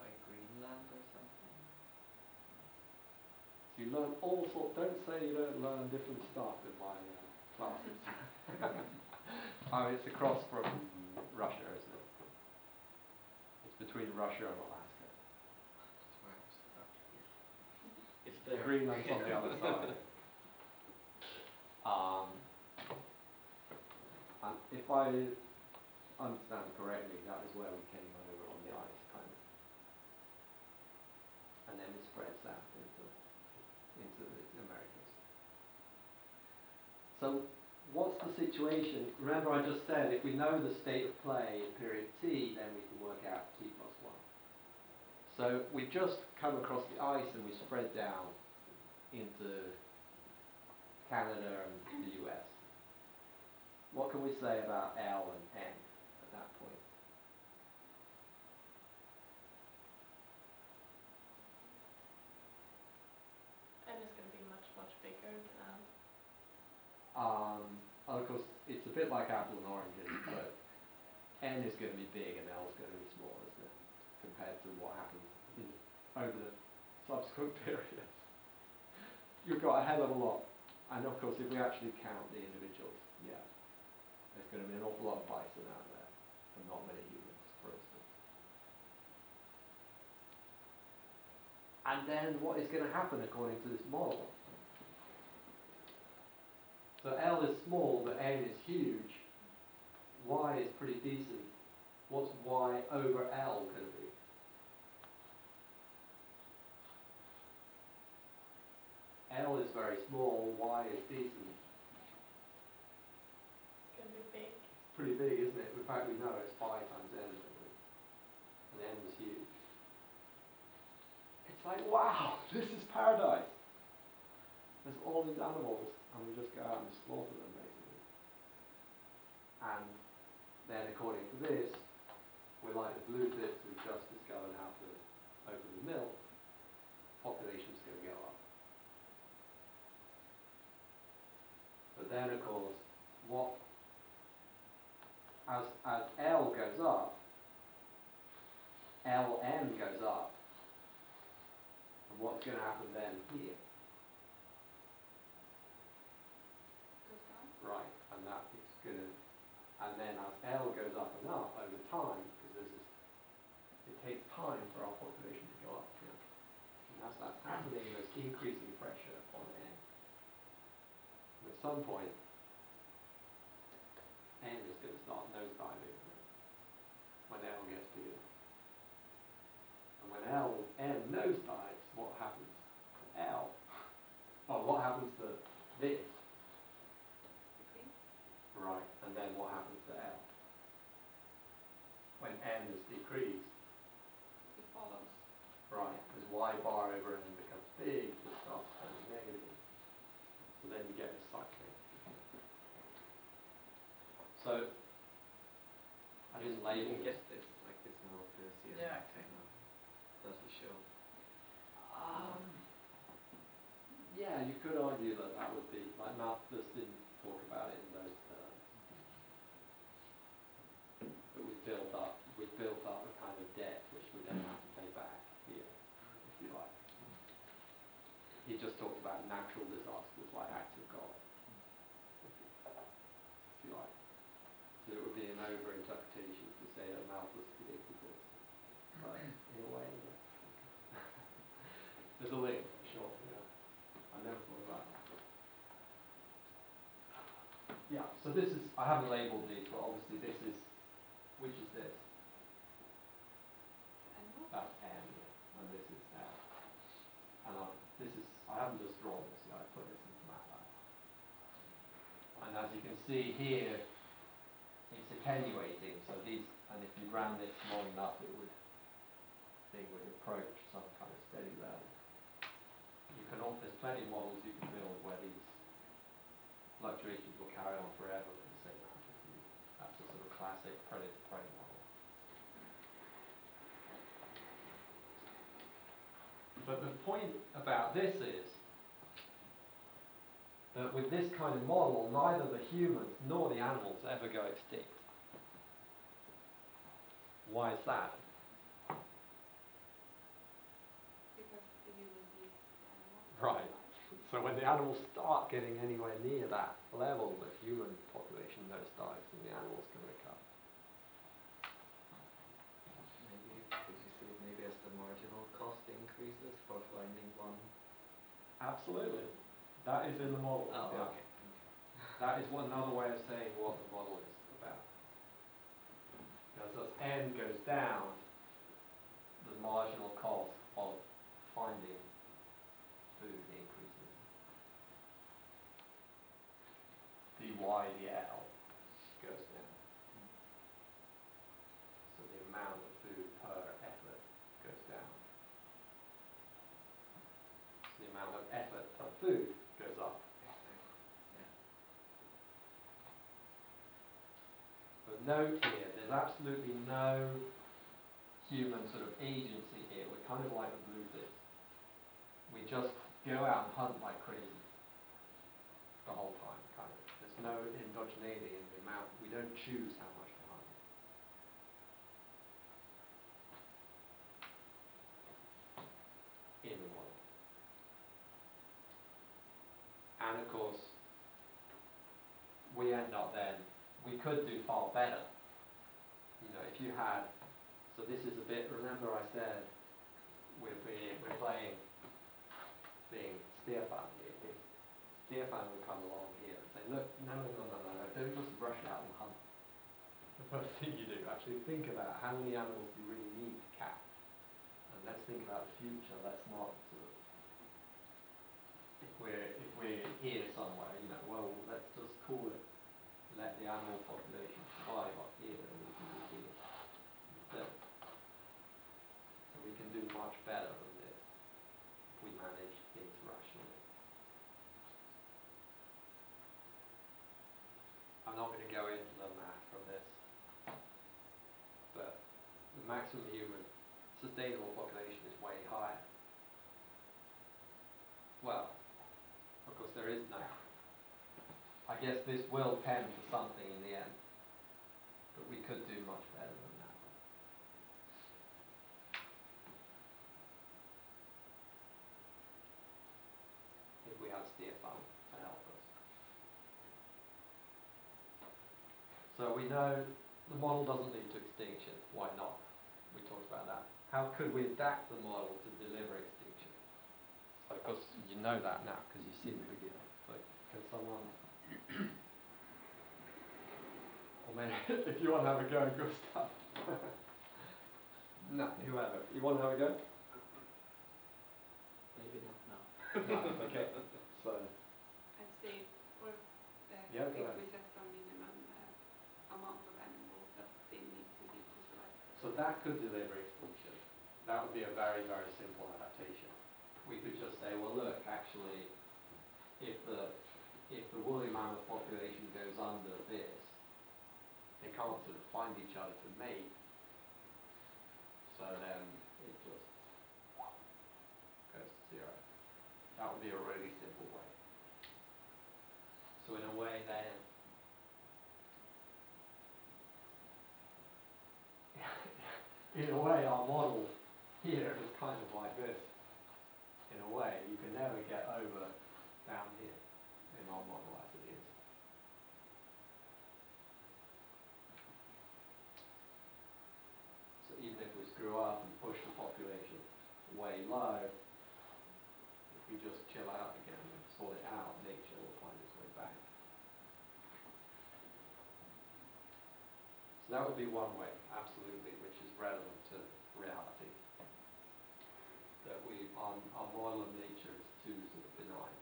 Like Greenland or something? You learn all sorts, don't say you don't learn different stuff in my classes. Oh, it's across from Russia, isn't it? It's between Russia and Alaska. That's where I was stuck. It's The there. Greenland's on the other side. And if I understand correctly, that is where we came over on the ice, kind of. And then it spreads out into the Americas. So what's the situation? Remember I just said if we know the state of play in period t, then we can work out t plus 1. So we just come across the ice and we spread down into Canada and the US. What can we say about L and N at that point? N is going to be much, much bigger than L. Of course, it's a bit like apples and oranges, but N is going to be big and L is going to be small, isn't it? Compared to what happens over the subsequent periods. You've got a hell of a lot. And of course, if we actually count the individuals, yeah, there's going to be an awful lot of bison out there, and not many humans, for instance. And then what is going to happen according to this model? So L is small, but N is huge. Y is pretty decent. What's y over L going to be? L is very small, y is decent. Can be big. It's pretty big, isn't it? In fact, we know it's 5 times n, don't we? And n was huge. It's like, wow, this is paradise. There's all these animals, and we just go out and slaughter them, basically. And then, according to this, we're like the blue bits, we've just discovered how to open the milk. Population's going to go up. But then, of course, as L goes up, Ln goes up. And what's going to happen then here? Goes down. Right, and that is going to, and then as L goes up and up over time, because it takes time for our population to go up. Yeah. And as that's happening, there's increasing pressure on N. And at some point, N is going to start nosediving when L gets bigger. And when N nosedives, what happens to L? Well, what happens to this? Decrease. Right, and then what happens to L? When N is decreased, It follows. right, as Y bar over N becomes big, it starts turning negative. So then you get this cycling. So, I didn't label You this. get this, like this more Malthusian Yeah. kind of, does it show? Yeah, you could argue that that would be, like Malthus didn't talk about it in those terms. But we've built up a kind of debt which we then have to pay back here, if you like. He just talked about natural disasters like acts of God, if you like. So it would be an over-interpretation to say that Malthus predicted this. But in a way, yeah. There's a link, sure, yeah. I never thought about that. Yeah, so this is, I haven't labelled these, but obviously this is, which is this? And what? That's N, and this is L. And I haven't just drawn this yet, I put this into MATLAB. And as you can see here, it's attenuating, so these, and if you ran this long enough, thing would approach some kind of steady level. There's plenty of models you can build where these fluctuations will carry on forever in the same amplitude. That's a sort of classic predator-prey model. But the point about this is that with this kind of model, neither the humans nor the animals ever go extinct. Why is that? Because the humans eat animals. Right. So when the animals start getting anywhere near that level, the human population nosedives and the animals can recover. Maybe, could you see it maybe as the marginal cost increases for finding one? Absolutely. That is in the model. Oh, yeah. okay. That is another way of saying what the model is about. Because as N goes down, the marginal cost of finding food increases. dy dl goes down. So the amount of food per effort goes down. So the amount of effort per food goes up. But note here, there's absolutely no human sort of agency here. We're kind of like the blue bit. We just go out and hunt like crazy the whole time, kind of. There's no endogeneity in the amount. We don't choose how much to hunt. In the model. And of course, we end up then, we could do far better. You know, if you had, so this is a bit, remember I said, we're playing being Stefan here. If Stefan would come along here and say, look, no, don't just rush out and hunt. the first thing you do. Actually think about how many animals do you really need to catch. And let's think about the future. Let's not sort of, if we're here somewhere, you know, well, let's just call it, let the animal population survive up here, and we can do here instead. So we can do much better than this if we manage things rationally. I'm not going to go into the math from this, but the maximum human sustainable population is way higher. Well, of course there is no. I guess this will tend to something in the end, but we could do much better than that. If we had steer farm to help us. So we know the model doesn't lead to extinction. Why not? We talked about that. How could we adapt the model to deliver extinction? Of course, you know that now because you've seen the video. But can someone, or maybe if you want to have a go, Gustav. No, whoever. You want to have a go? Maybe not now. No, okay. So, I'd say for Yeah, go if ahead. we set some minimum amount of animals that they need to be to survive. so that could deliver extinction. That would be a very, very simple adaptation. We could just say, well, look, actually, if the woolly mammoth population goes under this, they can't sort of find each other to mate. So then it just goes to zero. That would be a really simple way. So in a way then, in a way our model here is kind of like this. In a way, you can never get over down here in our model as it is. So even if we screw up and push the population way low, if we just chill out again and sort it out, nature will find its way back. So that would be one way, absolutely, which is relevant to reality. That our model of nature is too sort of benign.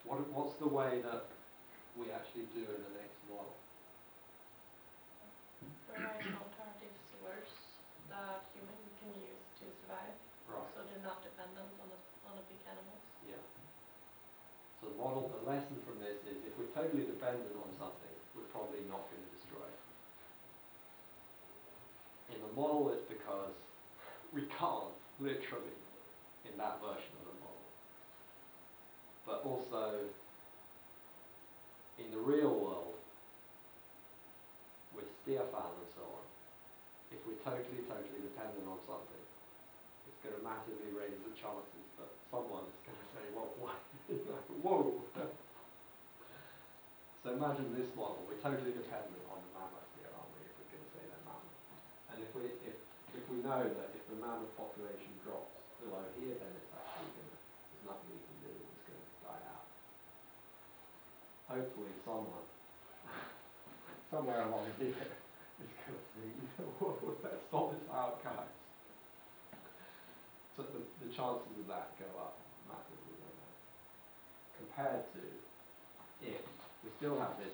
What's the way that we actually do in the next model? Provide alternative source that human can use to survive, Right. so they're not dependent on the big animals. Yeah. So the lesson from this is if we're totally dependent on something, we're probably not going to destroy it. In the model, it's because we can't, literally, in that version of the model. But also, in the real world, with Stefan and so on, if we're totally dependent on something, it's going to massively raise the chances that someone is going to say, well, what? Whoa! So imagine this model, we're totally dependent on the mammoth here, aren't we, if we're going to say they're mammoth. And if we know that if the mammoth population drops below here, then it's actually going to, there's nothing we can do, it's going to die out. Hopefully someone, somewhere along here, is going to think, whoa, let's sort this out, guys. So the chances of that go up massively, don't they? Compared to if we still have this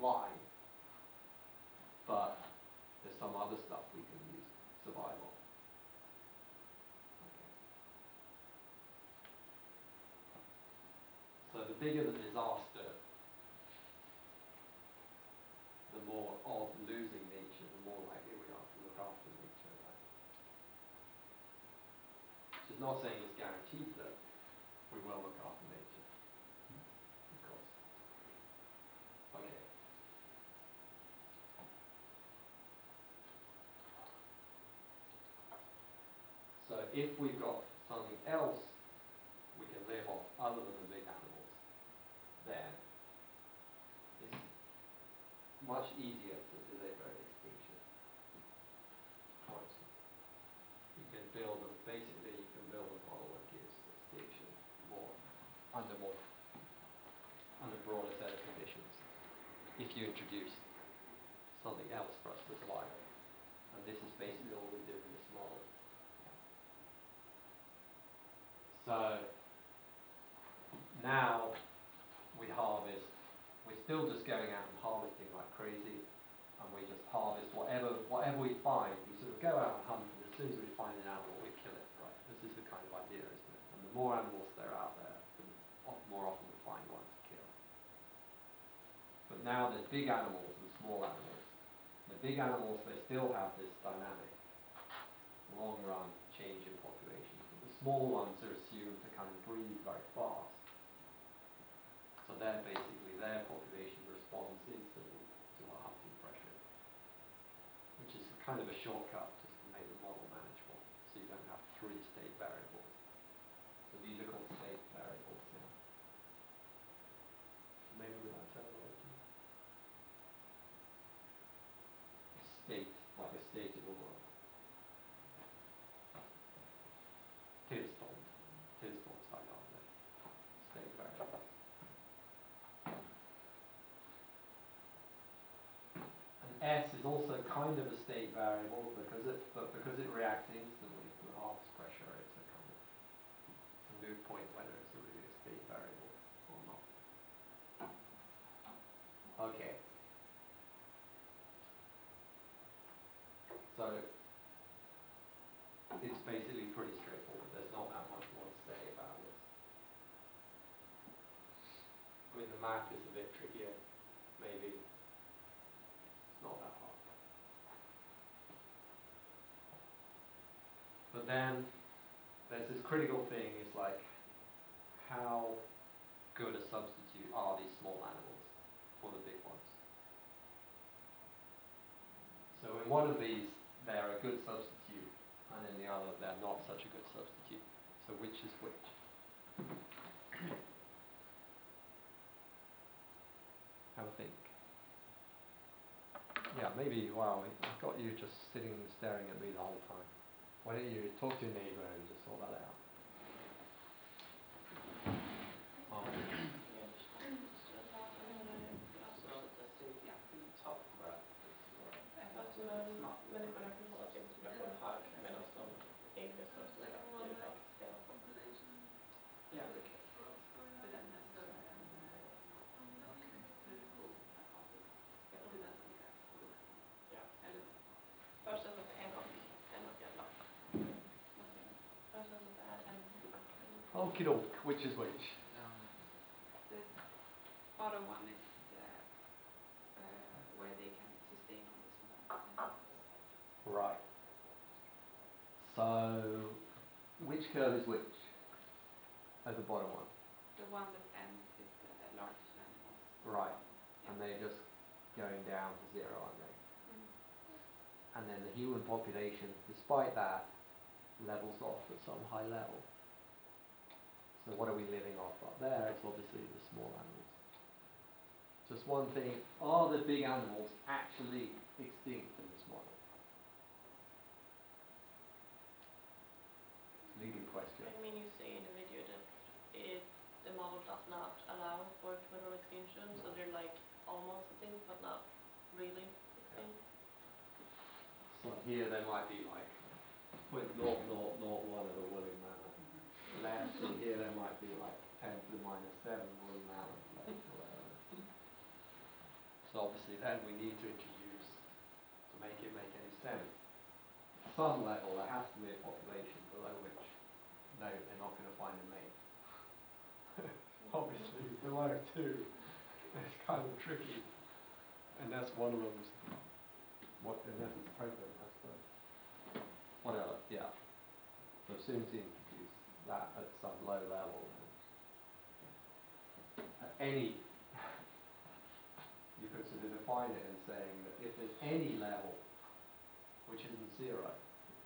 line, but there's some other stuff we can use survival. Okay. So the bigger the disaster, the more of losing nature, the more likely we are to look after nature. Right? Which is not saying it's guaranteed that we will look after nature. Of course. Okay. So if we've got something else we can live off other than the big animals, then it's much easier to deliver extinction. You can build basically you can build a model that gives extinction more under more if you introduce something else for us to apply. And this is basically all we do in this model. So now we harvest, we're still just going out and harvesting like crazy, and we just harvest whatever we find. We sort of go out and hunt, and as soon as we find an animal, we kill it, right? This is the kind of idea, isn't it? And the more animals there are out there, the more often we find one to kill. But now there's big animals and small animals. The big animals, they still have this dynamic, long run change in population. But the small ones are assumed to kind of breed very fast. So they're basically, their population responds instantly to our hunting pressure, which is kind of a shortcut just to make the model manageable, so you don't have 3 state variables. So these are called state variables, yeah. Maybe with that terminology. State, like a state of the world. Tillståndsvariabler. State variables. And S is also kind of a state variable because it reacts instantly to the harvest pressure. It's a kind of a moot point whether it's really a state variable or not. Okay. So it's basically pretty straightforward. There's not that much more to say about this. I mean, the math is a bit trickier, maybe. It's not that hard. But then there's this critical thing, is like, how good a substitute are these small animals for the big ones? So in one of these, they're a good substitute, and in the other, they're not such a good substitute. So which is which? Have a think. Yeah, maybe, wow, I've got you just sitting staring at me the whole time. Why don't you talk to your neighbour and just sort that out? Okie doke, which is which? This bottom one is where they can sustain on this one. Right. So, which curve is which? At the bottom one. The one that ends is the largest animals. Right. Yeah. And they're just going down to 0, aren't they? Mm. And then the human population, despite that, levels off at some high level. So what are we living off up there? It's obviously the small animals. Just one thing, are the big animals actually extinct in this model? Leading question. I mean, you say in the video that the model does not allow for total extinction, so they're like almost extinct, but not really extinct. So here they might be like 0.0001 of a woolly mammoth. And actually here there might be like 10 to the minus 7 woolly mammoth left or whatever. So obviously then we need to introduce, to make it make any sense, at some level there has to be a population below which no, they're not going to find a mate. Obviously below 2 it's kind of tricky. Unless one of them's unless it's pregnant, I suppose. Whatever, yeah. So as soon as you introduce that at some low level, at any, you could sort of define it in saying that if there's any level which isn't 0,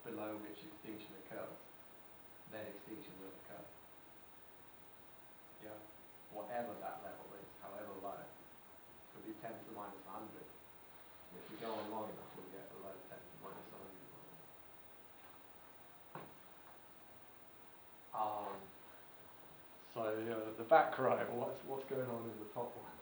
below which extinction occurs, then extinction will occur. Yeah? Whatever that level is, however low. It could be 10 to the minus 100. If we go on long enough, we'll get below 10 to the minus 100. So the back row, what's going on in the top one?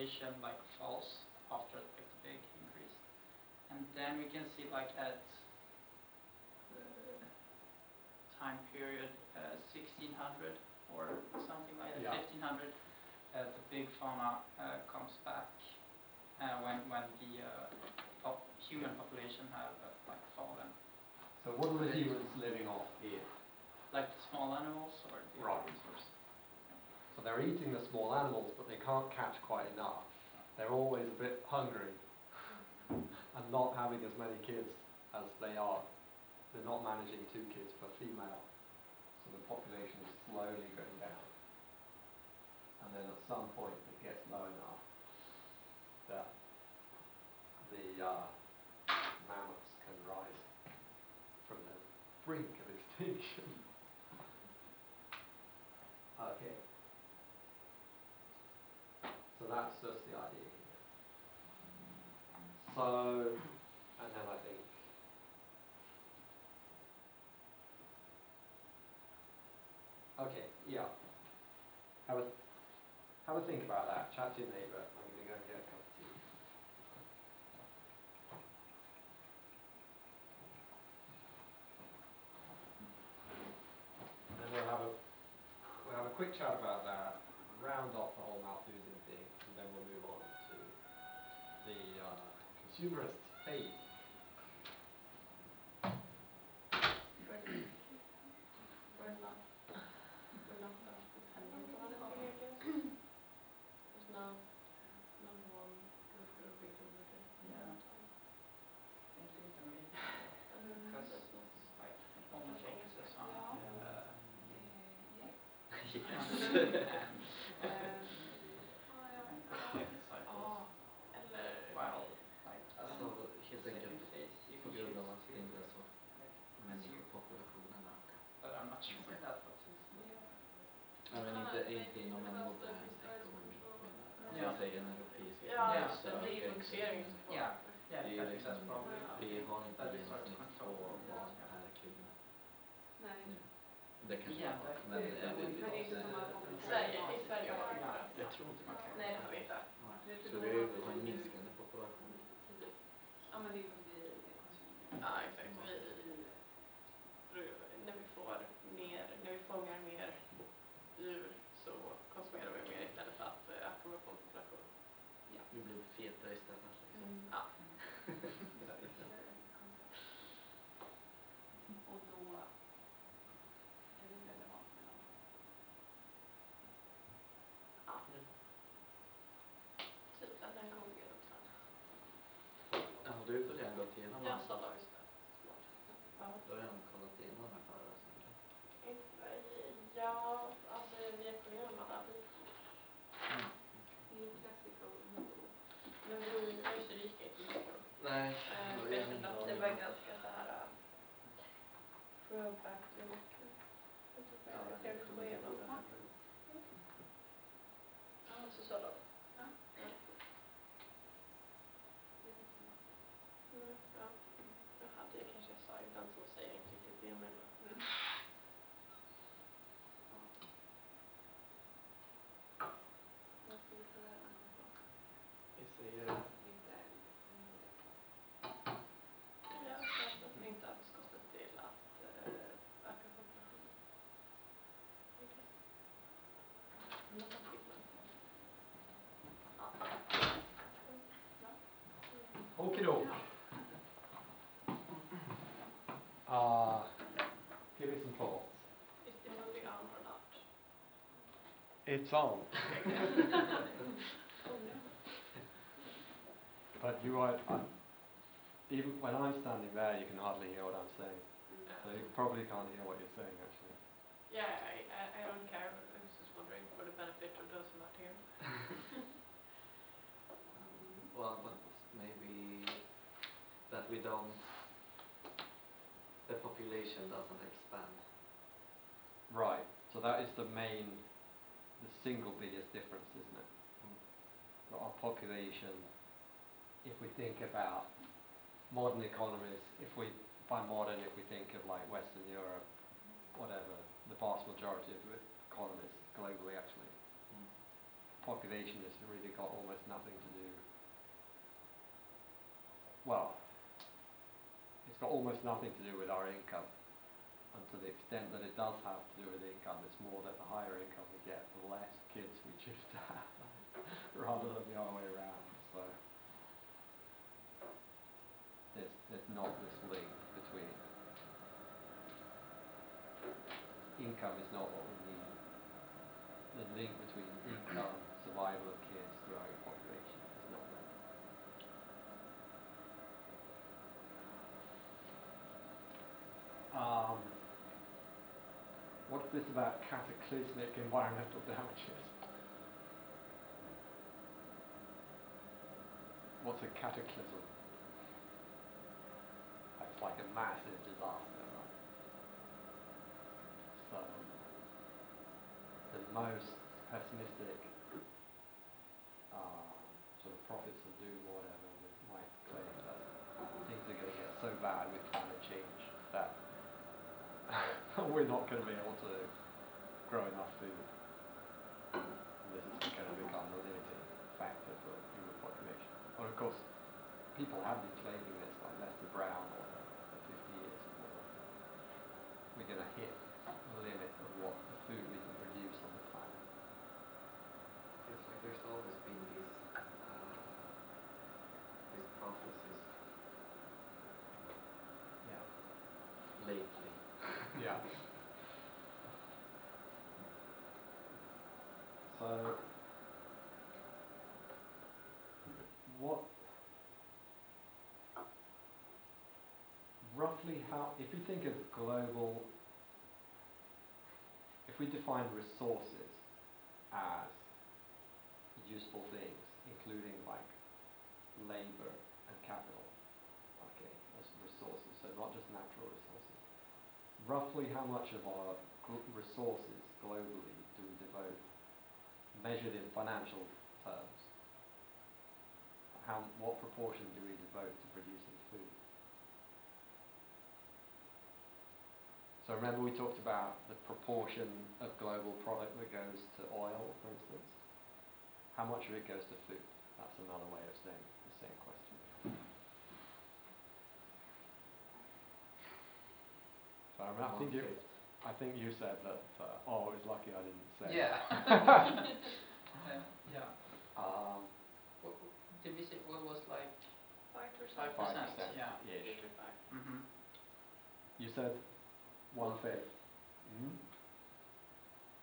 population like falls after like the big increase, and then we can see like at time period 1600 or something like that, Yeah. 1500, the big fauna comes back when the human population have like fallen. So what are the humans living off here? Like the small animals or the Right. resource? So they're eating the small animals, but they can't catch quite enough. They're always a bit hungry and not having as many kids as they are. They're not managing 2 kids per female. So the population is slowly going down. And then at some point it gets low enough that the mammoths can rise from the brink of extinction. Okay. So that's just the idea here. So, and then I think, okay, yeah. Have a think about that. Chat to your neighbour. I'm going to go and get a cup of tea. And we'll have a quick chat about that, round off the whole Malthusian thing, and then we'll move on to the consumerist phase. We're not that dependent on it, I guess. There's no one good for a big delivery. Yeah. Because like it only focuses on while like Alltså helt enkelt på grund av att det inte är så but människopopulationen ökar. I'm not sure for that, but Ja, men inte inom en modern ekonomi. Men Ja. jag säger en europeisk Ja, ekonomi. just det. Det är ju fokuseringen som får. yeah, Det är ju I think liksom, that's probably vi har inte that is hard to genomsnitt control. 2 barn per kvinna Nej. nu. Det kanske Ja, jag har, det- men Men det är inte som att I Sverige har vi inte det. jag tror inte man kan. Nej, det har vi inte. Så vi har en minskande population. Precis. Ja, men det är för vi Ja, exakt. När vi fångar mer djur så konsumerar vi mer istället för att öka vår population. Vi blir feta istället. Liksom. Ja. Och då är det relevant med dem. Ja. Typ den här gången. Ja, du har redan gått igenom Jag allt. sa det visst. Du har redan kollat igenom de här föreläsningarna. Ja, alltså vi är på alla vi. Det är ju classical model. Men vi var ju så rika inte mycket. Nej, Jag kände att det var ganska så här throwback till mycket. Jag kan inte gå igenom det här. Ja, så sa de. Ja. Ja. Jag hade ju kanske sa ibland som säger inte riktigt det jag menar. Vad ska vi få lära oss då? vi säger Inte Ja, så att inte överskottet till att öka populationen. Okidok. Give it some thoughts. Is the movie on or not? It's on. But you are, even when I'm standing there, you can hardly hear what I'm saying. So you probably can't hear what you're saying, actually. Yeah, I don't care. I was just wondering for the benefit of those who are not here. well, but maybe that we don't, the population doesn't expand. Right. So that is the single biggest difference, isn't it? That our population, if we think about modern economies, by modern, if we think of like Western Europe, whatever, the vast majority of economies globally actually, population has really got almost nothing to do. Well, it's got almost nothing to do with our income, and to the extent that it does have to do with income, it's more that the higher income we get, the less kids we choose to have, rather than the other way around. So there's not this link between income is not what we need. The link between income, survival of kids, growing population is not there. What's this about cataclysmic environmental damages? What's a cataclysm? It's like a massive disaster, right? So, the most pessimistic sort of prophets of doom or whatever might claim that things are going to get so bad with climate change that we're not going to be able to grow enough food. This is going to become a limiting factor for human population. Well, of course, people have been claiming this, like Lester Brown or for 50 years or more. We're going to hit the limit of what the food we can produce on the planet. It's like there's always been these prophecies Yeah. lately. Yeah. So, what, roughly how, if you think of global, if we define resources as useful things, including like labor and capital, okay, as resources, so not just natural resources, roughly how much of our resources globally do we devote, measured in financial terms, what proportion do we devote to producing food? So remember we talked about the proportion of global product that goes to oil, for instance. How much of it goes to food? That's another way of saying the same question. So I think you said that, I was lucky I didn't say Yeah. that. Yeah. Did we say what was like 5%. 5%? 5%, Yeah. ish. Mm-hmm. You said 1/5.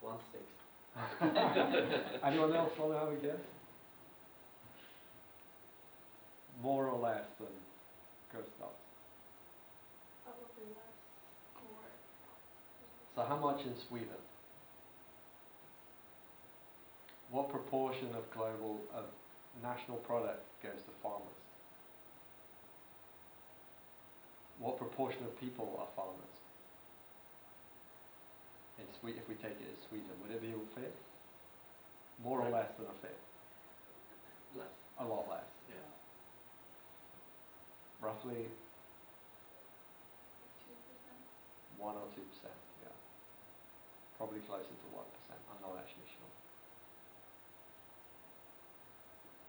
1/6. Anyone else want to have a guess? More or less than Gustav's. Probably less. More. So how much in Sweden? What proportion of national product goes to farmers? What proportion of people are farmers? If we take it as Sweden, would it be a fifth? More or less than a fifth? Less. A lot less. Yeah. Roughly 2%. 1 or 2%, yeah. Probably closer to 1%, I'm not actually sure.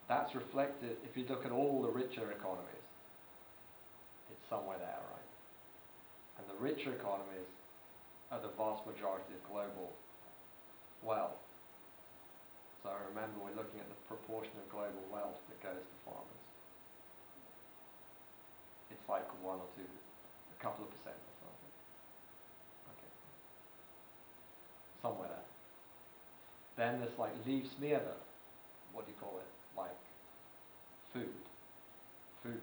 That's reflected, if you look at all the richer economies, it's somewhere there, right? And the richer economies are the vast majority of global wealth. So remember, we're looking at the proportion of global wealth that goes to farmers. It's like 1 or 2, a couple of percent or something. Okay. Somewhere there. Then there's like livsmedel, what do you call it? Like food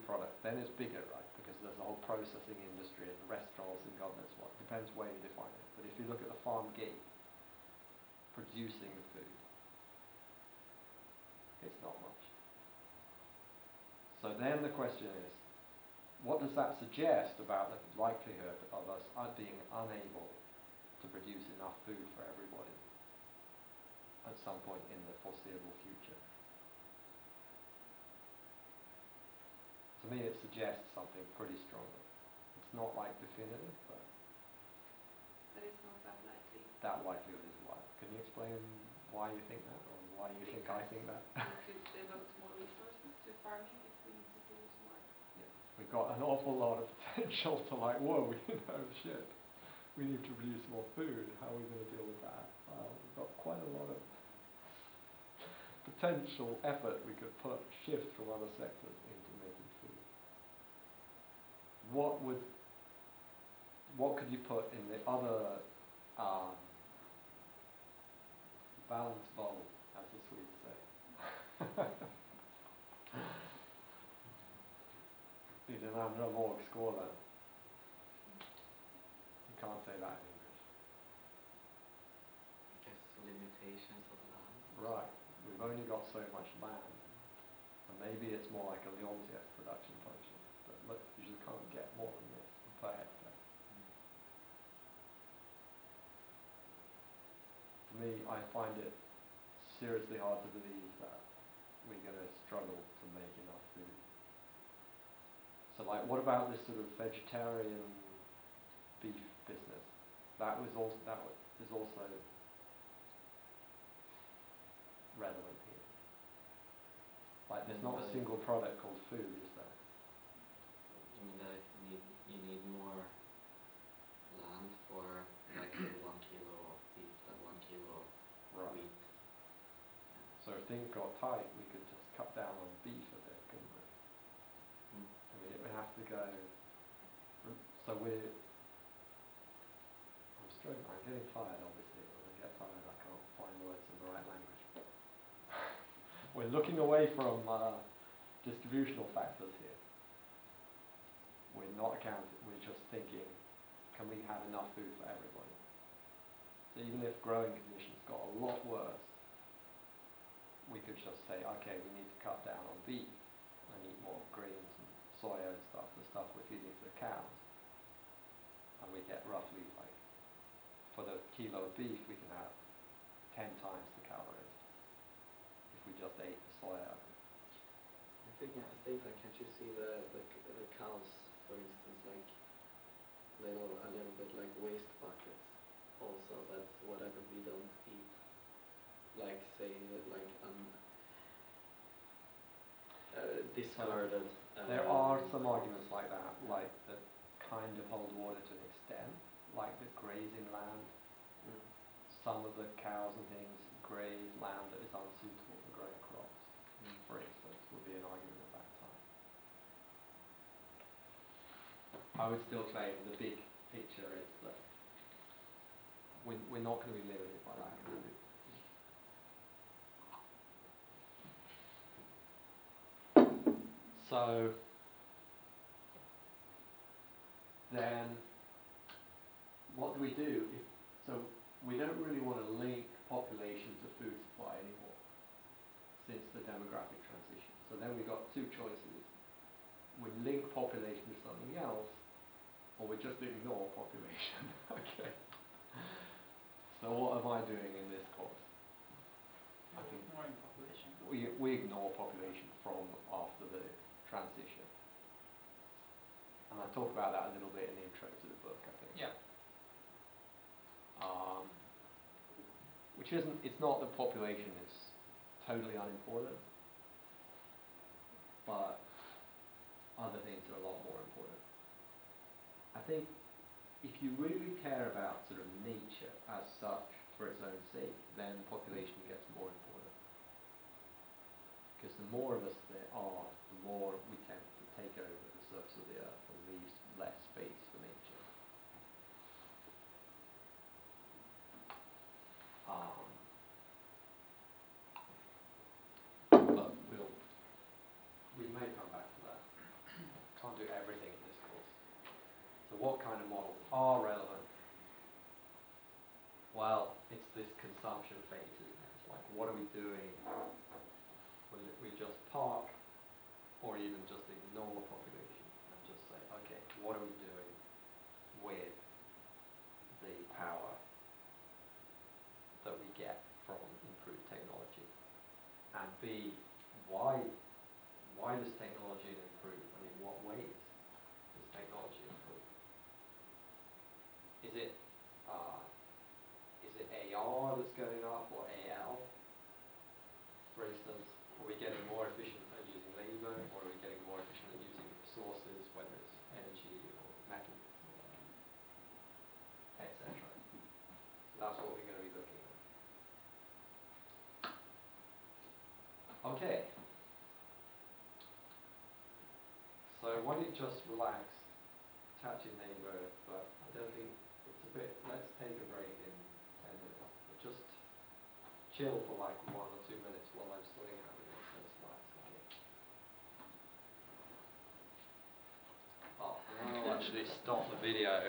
product. Then it's bigger, right? Because there's a whole processing industry and restaurants and God knows what. Depends where you define it. But if you look at the farm gate, producing the food, it's not much. So then the question is, what does that suggest about the likelihood of us being unable to produce enough food for everybody at some point in the foreseeable future? To me, it suggests something pretty strongly. It's not like definitive, but That is not that likely. that likelihood is low. Can you explain why you think that, or why why you think I think that. We could devote more resources to farming if we need to produce more. We've got an awful lot of potential to like, whoa, shit. We need to produce more food. How are we going to deal with that? Well, we've got quite a lot of potential effort we could shift from other sectors into making food. What could you put in the other balance bowl, as the Swedes say? I den andra vågskålen. You can't say that in English. I guess limitations of land. Right. We've only got so much land. And maybe it's more like a Leontief production function. But look, you just can't get more than this per hectare. For me, I find it seriously hard to believe that we're going to struggle to make enough food. So like, what about this sort of vegetarian beef business? That is also relevant here. Like, there's not a single product called food, is there? You mean that you need more land for like say 1 kilo of beef than 1 kilo of wheat? So if things got tight, we could just cut down on beef a bit, couldn't we? I mean, it would have to go. So I'm struggling. I'm getting tired, obviously. When I get tired, I can't find words in the right language. We're looking away from distributional factors here. We're not accounting. We're just thinking, can we have enough food for everybody? So even if growing conditions got a lot worse, we could just say, okay, we need to cut down on beef and eat more greens and soya and stuff, the stuff we're feeding to the cows. And we get roughly, like, for the kilo of beef, we can have 10 times the calories if we just ate the soya. I think that can't you see the cows, for instance, like a little bit like waste buckets also, that whatever we don't eat, like say like discarded. There are some arguments like that, like that kind of hold water to an extent, like the grazing land. Some of the cows and things graze land that is unsuitable for growing crops, for instance, would be an argument at that time. I would still claim the big picture is that we're not going to be limited by lack of food. So then what do we do? So we don't really want to link population to food supply anymore since the demographic transition. So then we've got two choices. We link population to something else, or we just ignore population. Okay. So what am I doing in this course? I think Ignoring population. we ignore population from after the transition. And I talk about that a little bit in the intro to the book, I think. Yeah. Which isn't, it's not that population is totally unimportant, but other things are a lot more important. I think if you really care about sort of nature as such for its own sake, then population gets more important. Because the more of us there are, the more we tend to take over the surface of the earth and leave less space for nature. But we may come back to that. Can't do everything in this course. So what kind of models are relevant? Well, it's this consumption phase, isn't it? It's like, what are we doing? Will we just park, or even just ignore population and just say, okay, what are we doing with the power that we get from improved technology? And B, why does technology improve? I mean, what ways does technology improve? Is it AR that's going up, or AL? want it just relaxed, touching neighbour, but I don't think it's a bit, let's take a break in 10 minutes. Just chill for like 1 or 2 minutes while I'm sorting out the next sense lights. Oh, and I'll actually stop the video